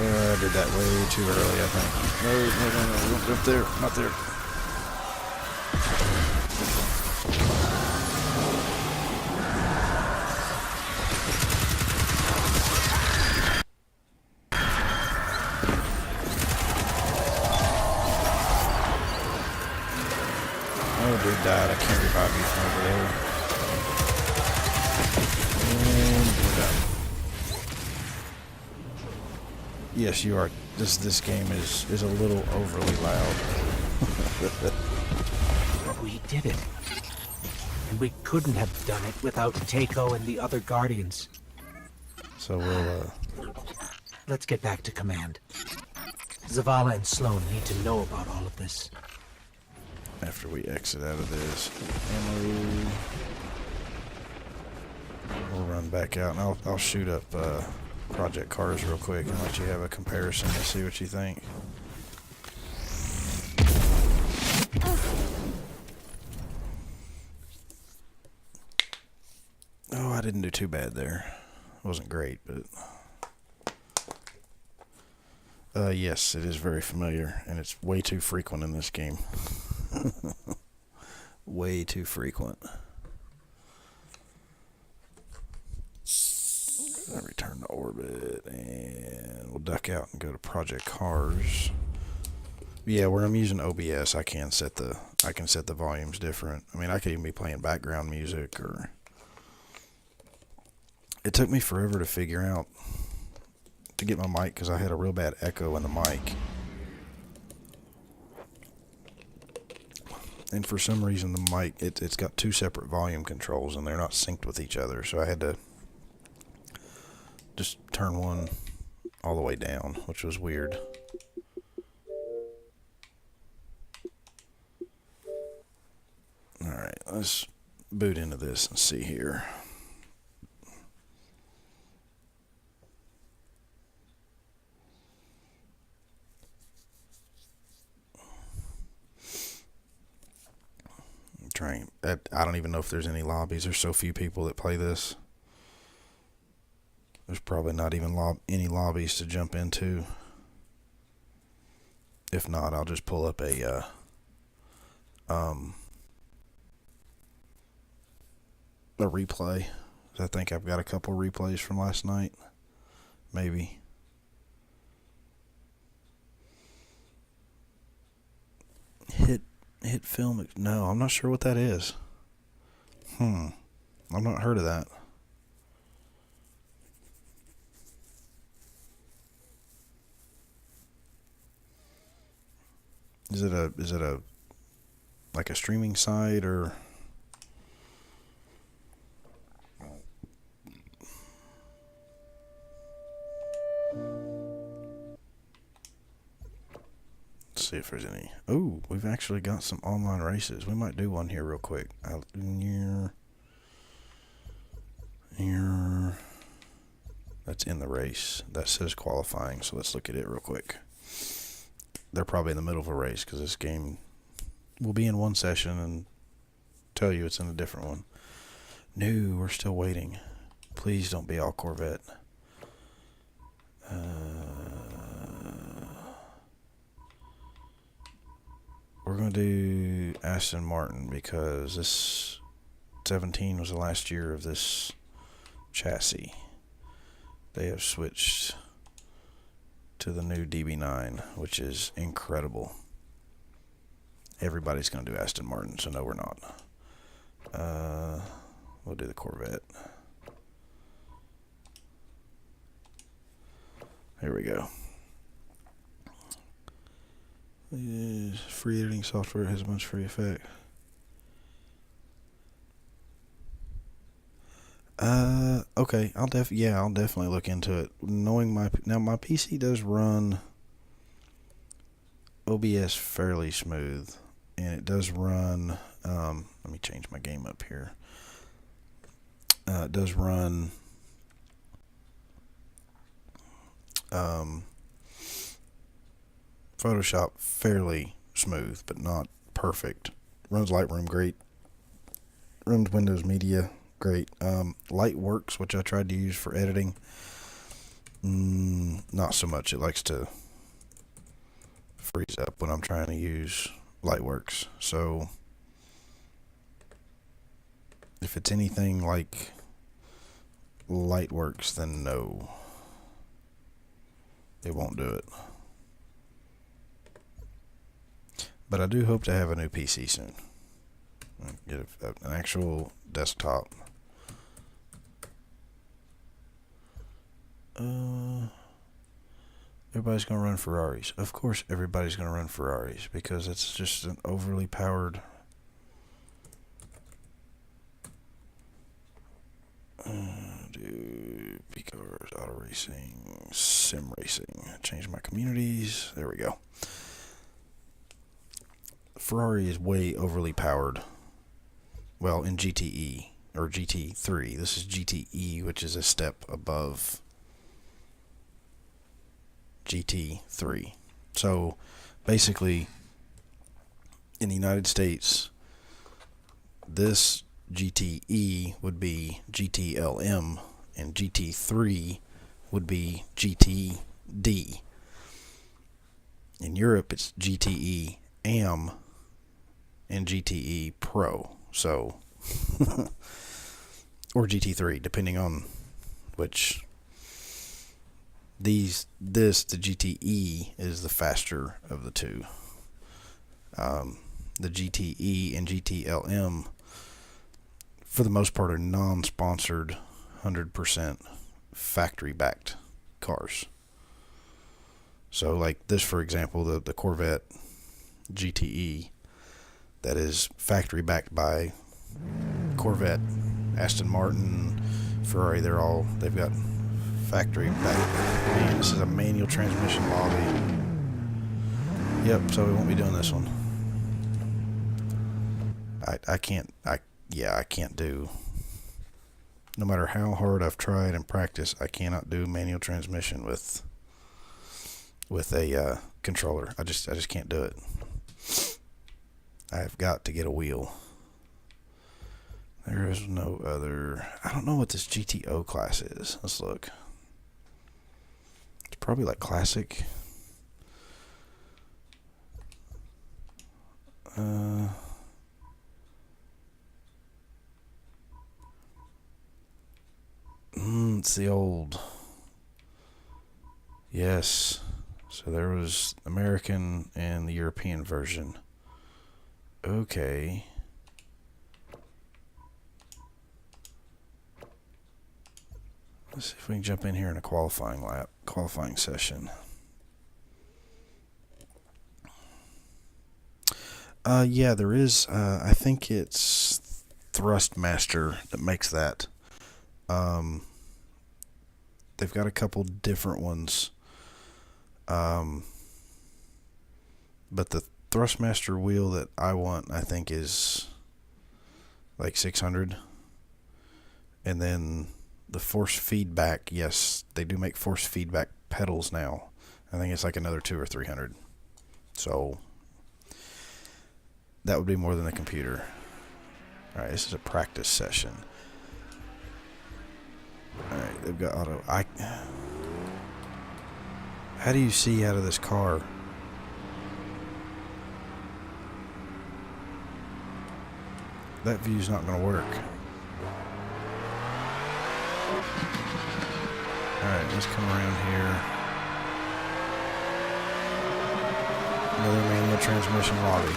I did that way too early, I think. No, don't go up there. Not there. Oh, dude died. I can't revive you from over there. And we're done. Yes, you are. This game is a little overly loud. We did it. And we couldn't have done it without Takeo and the other Guardians. So we'll, Let's get back to command. Zavala and Sloan need to know about all of this. after we exit out of this, we'll run back out, and I'll shoot up, Project Cars real quick and let you have a comparison to see what you think. Oh, I didn't do too bad there. It wasn't great, but yes, it is very familiar, and it's way too frequent in this game. Way too frequent. Return to orbit, and we'll duck out and go to Project Cars. Yeah, where I'm using OBS, I can set the volumes different. I mean, I could even be playing background music, or it took me forever to figure out to get my mic because I had a real bad echo in the mic. And for some reason the mic, it's got two separate volume controls and they're not synced with each other, so I had to just turn one all the way down, which was weird. Alright, let's boot into this and see here. I don't even know if there's any lobbies. There's so few people that play this. There's probably not even any lobbies to jump into. If not, I'll just pull up a replay. I think I've got a couple replays from last night. Maybe. Hit film. No, I'm not sure what that is. I've not heard of that. Is it a like a streaming site or? Let's see if there's any. Oh, we've actually got some online races. We might do one here real quick. That's in the race. That says qualifying, so let's look at it real quick. They're probably in the middle of a race because this game will be in one session and tell you it's in a different one. No, we're still waiting. Please don't be all Corvette. We're going to do Aston Martin because this 17 was the last year of this chassis. They have switched to the new DB9, which is incredible. Everybody's going to do Aston Martin, so no, we're not. We'll do the Corvette. Here we go. Free editing software has a bunch of free effect. Okay, I'll definitely look into it. Knowing my PC does run OBS fairly smooth, and it does run. Let me change my game up here. It does run. Photoshop fairly smooth, but not perfect. Runs Lightroom great. Runs Windows Media great. Lightworks, which I tried to use for editing, not so much. It likes to freeze up when I'm trying to use Lightworks. So if it's anything like Lightworks, then no, it won't do it. But I do hope to have a new PC soon. Get an actual desktop. Everybody's going to run Ferraris. Of course everybody's going to run Ferraris because it's just an overly powered do P-Cars, auto racing, sim racing. Change my communities. There we go. Ferrari is way overly powered. Well, in GTE or GT3. This is GTE, which is a step above GT3. So basically, in the United States, this GTE would be GTLM and GT3 would be GTD. In Europe, it's GTE AM and GTE Pro. So, or GT3, depending on which the GTE is the faster of the two. The GTE and GTLM, for the most part, are non-sponsored, 100% factory-backed cars. So, like this, for example, the Corvette GTE, that is factory-backed by Corvette, Aston Martin, Ferrari. They've got factory-backed. Man, this is a manual transmission lobby. Yep, so we won't be doing this one. I can't do, no matter how hard I've tried and practiced, I cannot do manual transmission with a controller. I just can't do it. I've got to get a wheel. There is no other. I don't know what this GTO class is. Let's look. It's probably like classic. It's the old. Yes. So there was American and the European version. Okay. Let's see if we can jump in here in a qualifying session. Yeah, there is. I think it's Thrustmaster that makes that. They've got a couple different ones. But the Thrustmaster wheel that I want, I think, is like 600. And then the force feedback, yes, they do make force feedback pedals now. I think it's like another 200 or 300. So that would be more than the computer. All right, this is a practice session. All right, they've got auto. How do you see out of this car? That view's not going to work. Alright, let's come around here. Another manual transmission lobby.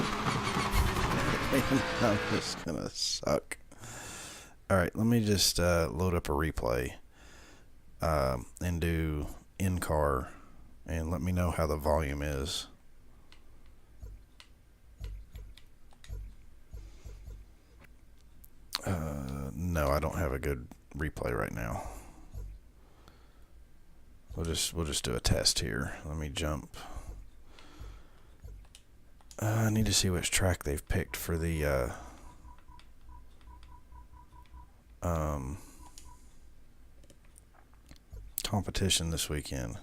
I'm just going to suck. Alright, let me just load up a replay and do in-car and let me know how the volume is. No, I don't have a good replay right now. We'll just do a test here. Let me jump. I need to see which track they've picked for the competition this weekend.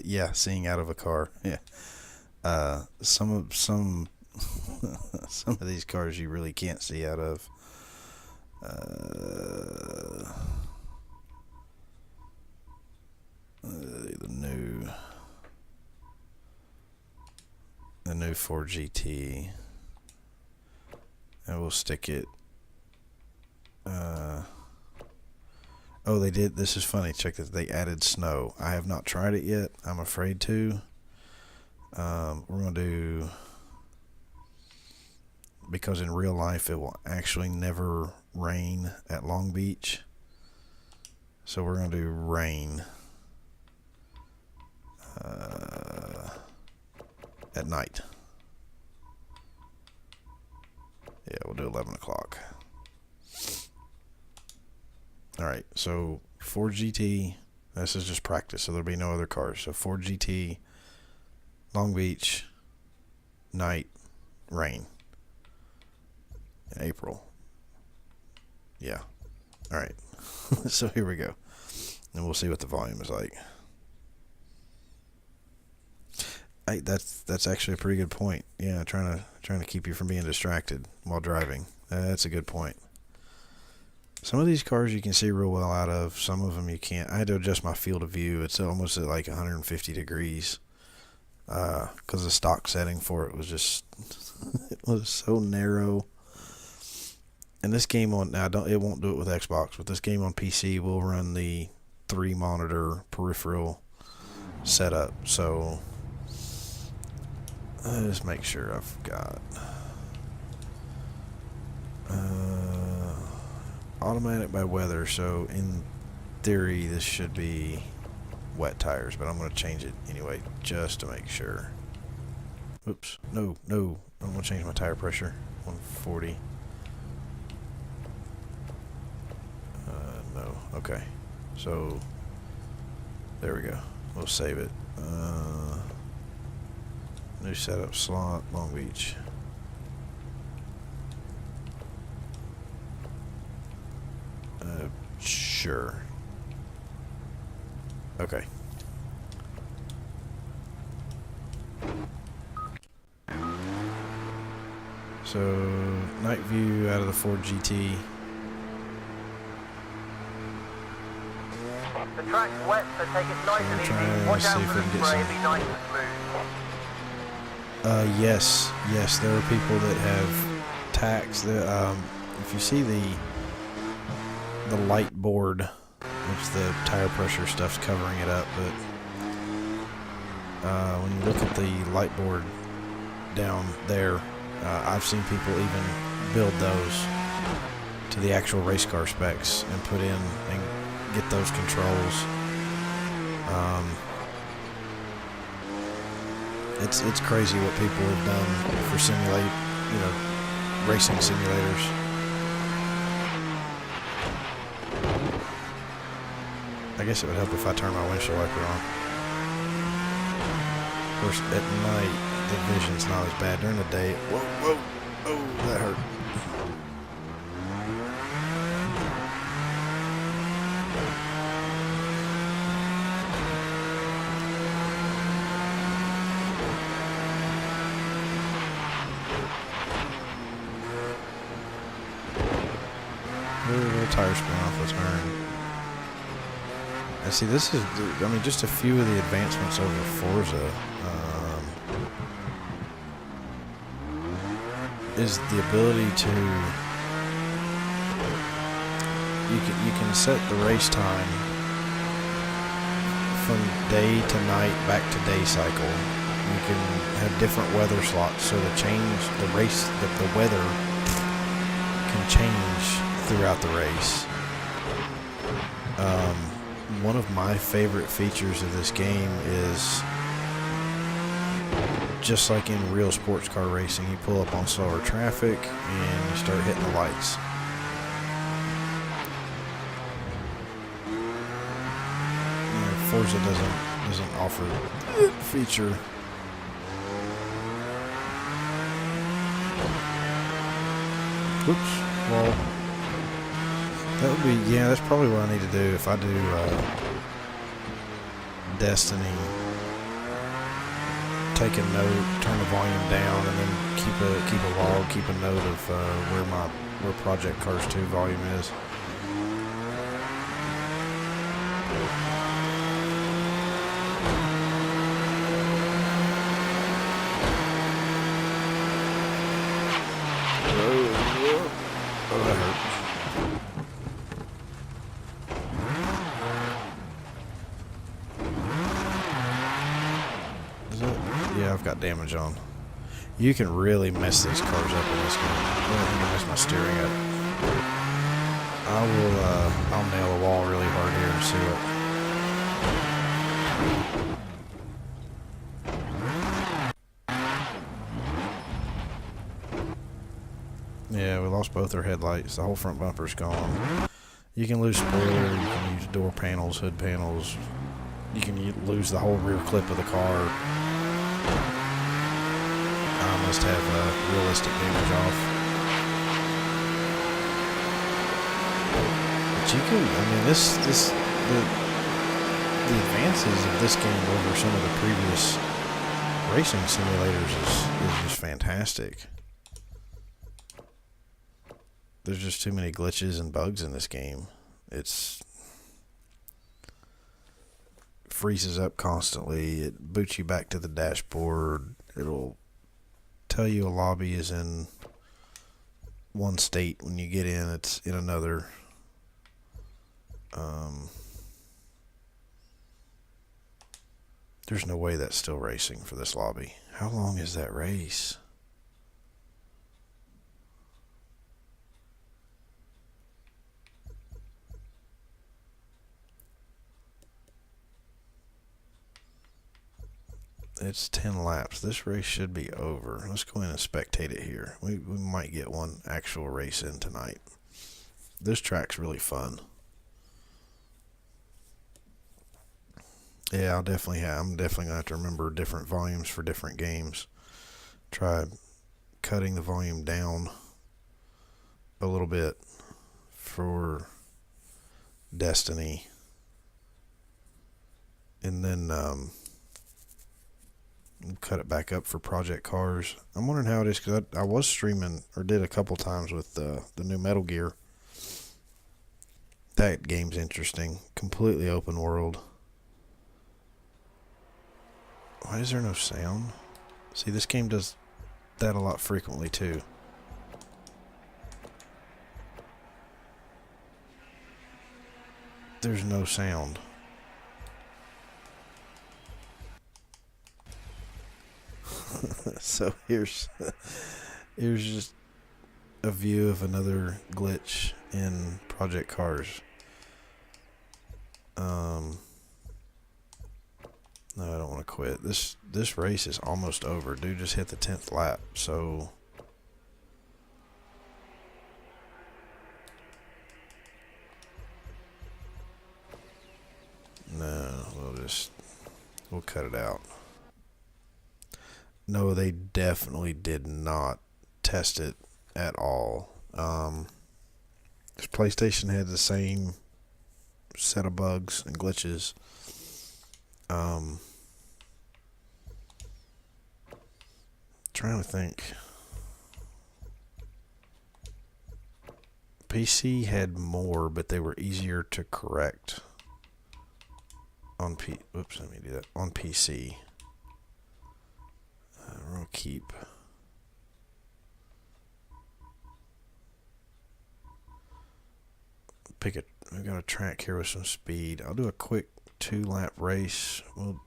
Yeah, seeing out of a car. Yeah. Some of these cars you really can't see out of. The new Ford GT. And we'll stick it. Oh, they did. This is funny. Check this. They added snow. I have not tried it yet. I'm afraid to. We're going to do, because in real life it will actually never rain at Long Beach. So we're going to do rain at night. Yeah, we'll do 11 o'clock. Alright, so Ford GT, this is just practice, so there'll be no other cars. So Ford GT, Long Beach, night, rain. In April. Yeah. Alright. So here we go. And we'll see what the volume is like. That's actually a pretty good point. Yeah, trying to keep you from being distracted while driving. That's a good point. Some of these cars you can see real well out of. Some of them you can't. I had to adjust my field of view. It's almost at like 150 degrees. Because the stock setting for it was just it was so narrow. And this game on now, it won't do it with Xbox, but this game on PC will run the 3-monitor peripheral setup. So let's just make sure I've got automatic by weather. So in theory, this should be wet tires, but I'm going to change it anyway just to make sure. Oops, no, I'm going to change my tire pressure. 140. No, okay. So there we go. We'll save it. New setup slot, Long Beach. Sure. Okay. So, night view out of the Ford GT. The track's wet, so take it nice and easy. Watch out for the spray, be nice and smooth. Yes, there are people that have tacks. If you see the light board, which the tire pressure stuff's covering it up, but when you look at the light board down there, I've seen people even build those to the actual race car specs and put in and get those controls. It's crazy what people have done for racing simulators. I guess it would help if I turn my windshield wiper on. Of course, at night the vision's not as bad. During the day, whoa, oh, that hurt. Little tire spin off the turn. And see, this is, just a few of the advancements over Forza. Is the ability to, you can set the race time from day to night back to day cycle. You can have different weather slots, so the weather can change throughout the race. One of my favorite features of this game is, just like in real sports car racing, you pull up on slower traffic and you start hitting the lights. Forza doesn't offer that feature. Oops. Well, that would be, that's probably what I need to do if I do Destiny. Take a note, turn the volume down, and then keep a log, keep a note of where Project Cars 2 volume is. Oh, that hurt. Yeah, I've got damage on. You can really mess these cars up in this game. You can mess my steering up. I'll nail a wall really hard here and see what. Yeah, we lost both our headlights. The whole front bumper's gone. You can lose spoiler, you can use door panels, hood panels. You can lose the whole rear clip of the car. I must have realistic damage off. But you can, the advances of this game over some of the previous racing simulators is just fantastic. There's just too many glitches and bugs in this game. It's freezes up constantly. It boots you back to the dashboard. It'll tell you a lobby is in one state. When you get in, it's in another. There's no way that's still racing for this lobby. How long is that race? It's 10 laps. This race should be over. Let's go in and spectate it here. We might get one actual race in tonight. This track's really fun. Yeah, I'm definitely gonna have to remember different volumes for different games. Try cutting the volume down a little bit for Destiny, and then cut it back up for Project Cars. I'm wondering how it is, because I was streaming, or did a couple times with the new Metal Gear. That game's interesting. Completely open world. Why is there no sound? See, this game does that a lot frequently too. There's no sound. So here's just a view of another glitch in Project Cars. No, I don't want to quit. This race is almost over. Dude just hit the 10th lap, so no, we'll cut it out. No, they definitely did not test it at all. This PlayStation had the same set of bugs and glitches. Trying to think. PC had more, but they were easier to correct on Oops, let me do that. On PC. We'll keep. We've got a track here with some speed. I'll do a quick 2-lap race. We'll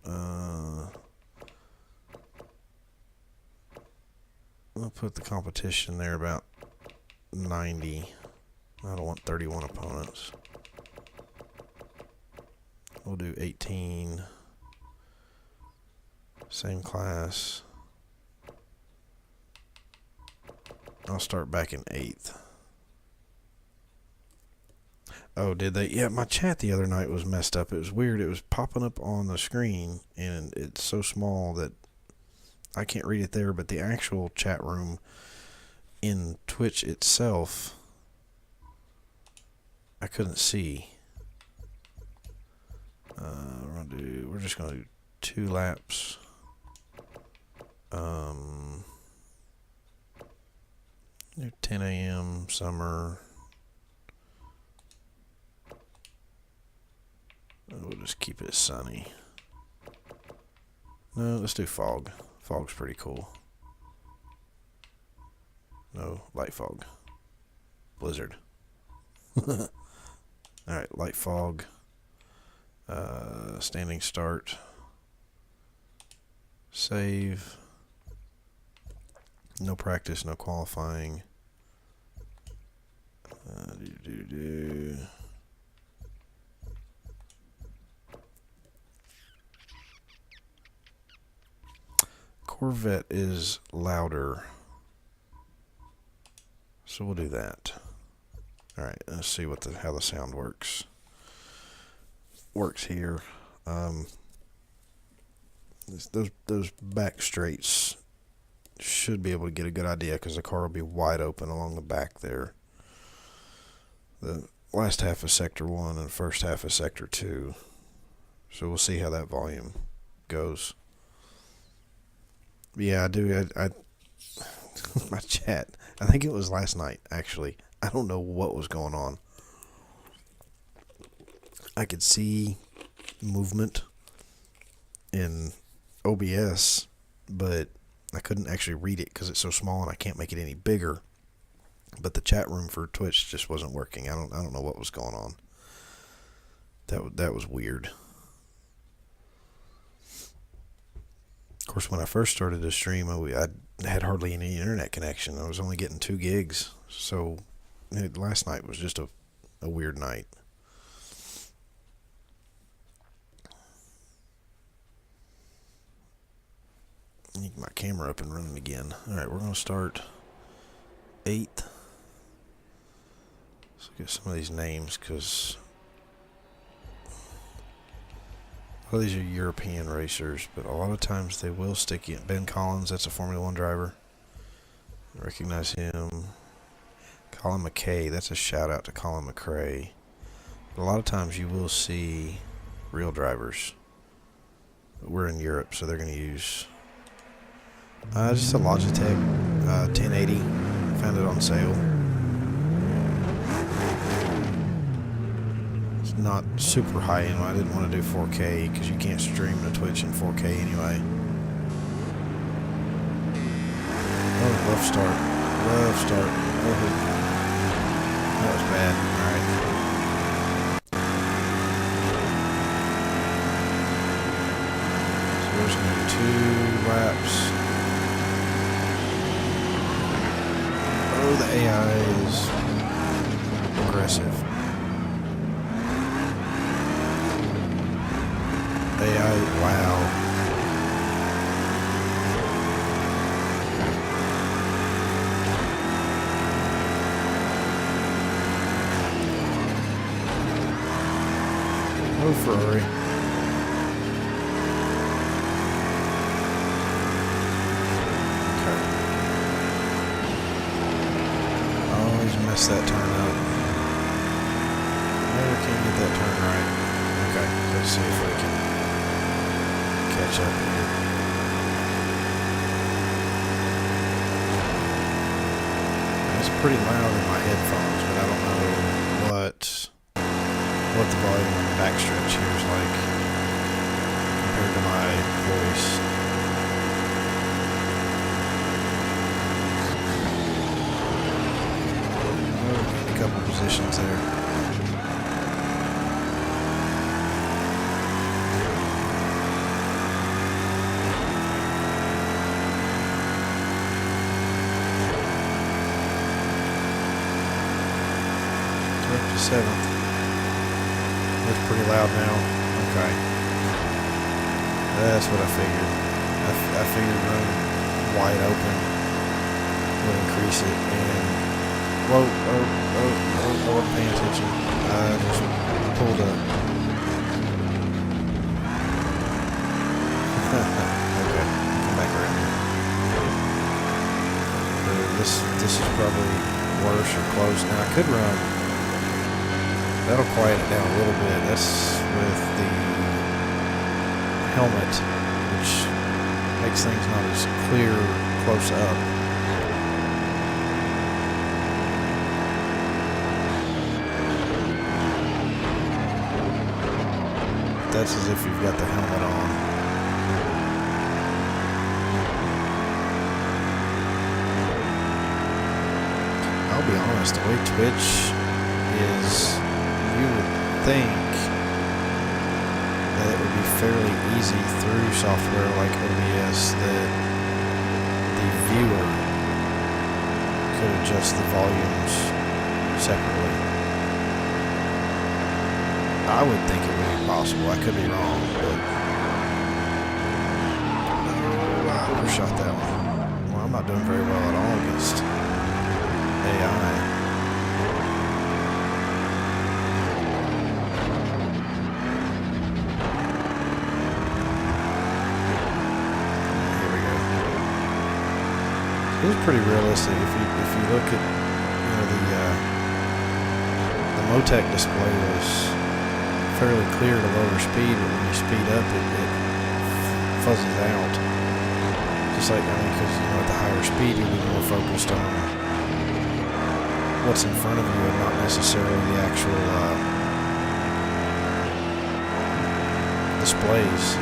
put the competition there about 90. I don't want 31 opponents. We'll do 18. Same class. I'll start back in 8th. Oh, did they? Yeah, my chat the other night was messed up. It was weird. It was popping up on the screen, and it's so small that I can't read it there, but the actual chat room in Twitch itself, I couldn't see. We're just going to do 2 laps. 10 a.m. summer. We'll just keep it sunny. No, let's do fog. Fog's pretty cool. No, light fog. Blizzard. Alright, light fog. Standing start. Save. No practice, no qualifying. Corvette is louder, so we'll do that. All right, let's see how the sound works here. Those back straights should be able to get a good idea, because the car will be wide open along the back there. The last half of Sector 1 and first half of Sector 2. So we'll see how that volume goes. Yeah, I do. My chat, I think it was last night, actually. I don't know what was going on. I could see movement in OBS, but I couldn't actually read it because it's so small and I can't make it any bigger. But the chat room for Twitch just wasn't working. I don't know what was going on. That was weird. Of course, when I first started to stream, I had hardly any internet connection. I was only getting 2 gigs. So last night was just a weird night. Get my camera up and running again. Alright, we're going to start 8th. Let's look at some of these names, because a lot of these are European racers, but a lot of times they will stick in. Ben Collins, that's a Formula 1 driver. I recognize him. Colin McKay, that's a shout out to Colin McRae. But a lot of times you will see real drivers. But we're in Europe, so they're going to use just a Logitech 1080. Found it on sale. It's not super high end. I didn't want to do 4K because you can't stream to Twitch in 4K anyway. Oh, rough start. Rough start. Oh, that was bad. Alright. So we're just going to do 2 laps. Oh, the AI is aggressive. AI, wow. Oh, Ferrari. Okay. Always mess that turn up. Never can get that turn right. Okay, let's see if we can catch up here. It's pretty loud in my headphones, but I don't know what the volume on the backstretch here is like compared to my voice. Oh, a couple positions there. We're up to 7th. It's pretty loud now. Okay. That's what I figured. I figured running wide open would increase it. And whoa, I wasn't paying attention. I just pulled up. Okay, come back around. This is probably worse or close. Now I could run. That'll quiet it down a little bit. That's with the helmet, which makes things not as clear close up. That's as if you've got the helmet on. I'll be honest, the way Twitch is, you would think that it would be fairly easy through software like OBS that the viewer could adjust the volumes separately. I would think it would be possible. I could be wrong, but I overshot that one. Well, I'm not doing very well at all against AI. It was pretty realistic. If you look at, you know, the Motec display was fairly clear at a lower speed, but when you speed up, it fuzzes out. Just like, I mean, because, you know, at the higher speed, you'll be more focused on what's in front of you and not necessarily the actual displays.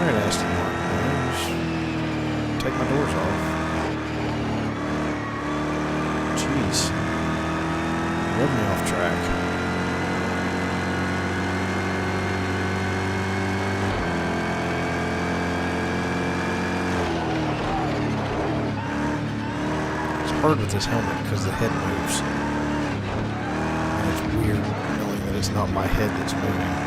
Aston Martin. my doors off. Jeez. Rub me off track. Hard with this helmet because the head moves. And it's weird knowing that it's not my head that's moving.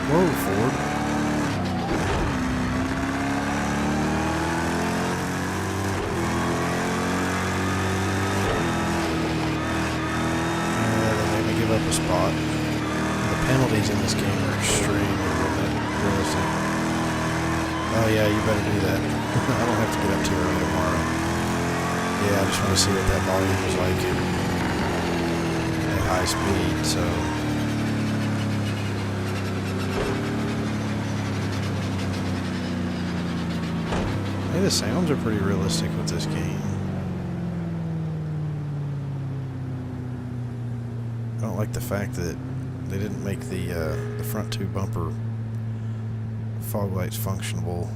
Whoa, Ford. Up a spot. The penalties in this game are extremely realistic. Oh yeah, you better do that. I don't have to get up too early tomorrow. Yeah, I just want to see what that volume is like at high speed, so. Hey, the sounds are pretty realistic with this game. I don't like the fact that they didn't make the front two bumper fog lights functionable.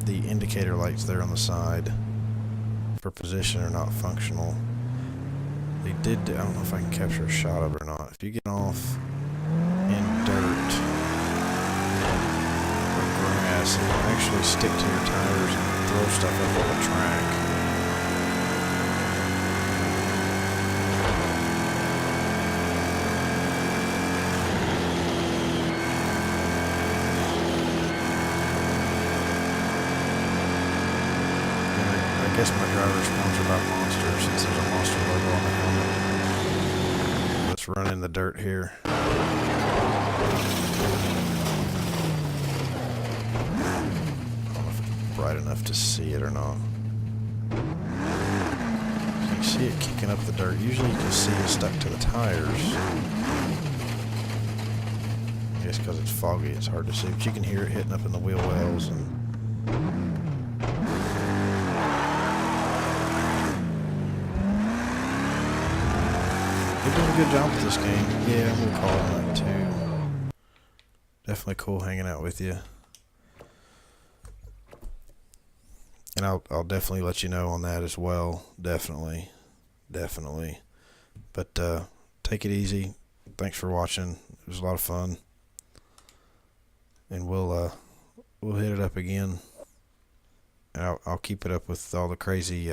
The indicator lights there on the side for position are not functional. They did, I don't know if I can capture a shot of it or not. If you get off in dirt or grass, it will actually stick to your tires and throw stuff up on the track. I guess my driver is sponsored by Monster since there's a Monster logo on the helmet. Let's run in the dirt here. I don't know if it's bright enough to see it or not. You can see it kicking up the dirt. Usually you can see it stuck to the tires. I guess because it's foggy it's hard to see, but you can hear it hitting up in the wheel wells and they're doing a good job with this game. Yeah, I'm gonna call it that too. Definitely cool hanging out with you. And I'll definitely let you know on that as well. Definitely. But take it easy. Thanks for watching. It was a lot of fun. And we'll hit it up again. And I'll keep it up with all the crazy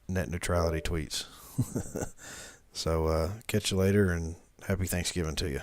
net neutrality tweets. So catch you later and happy Thanksgiving to you.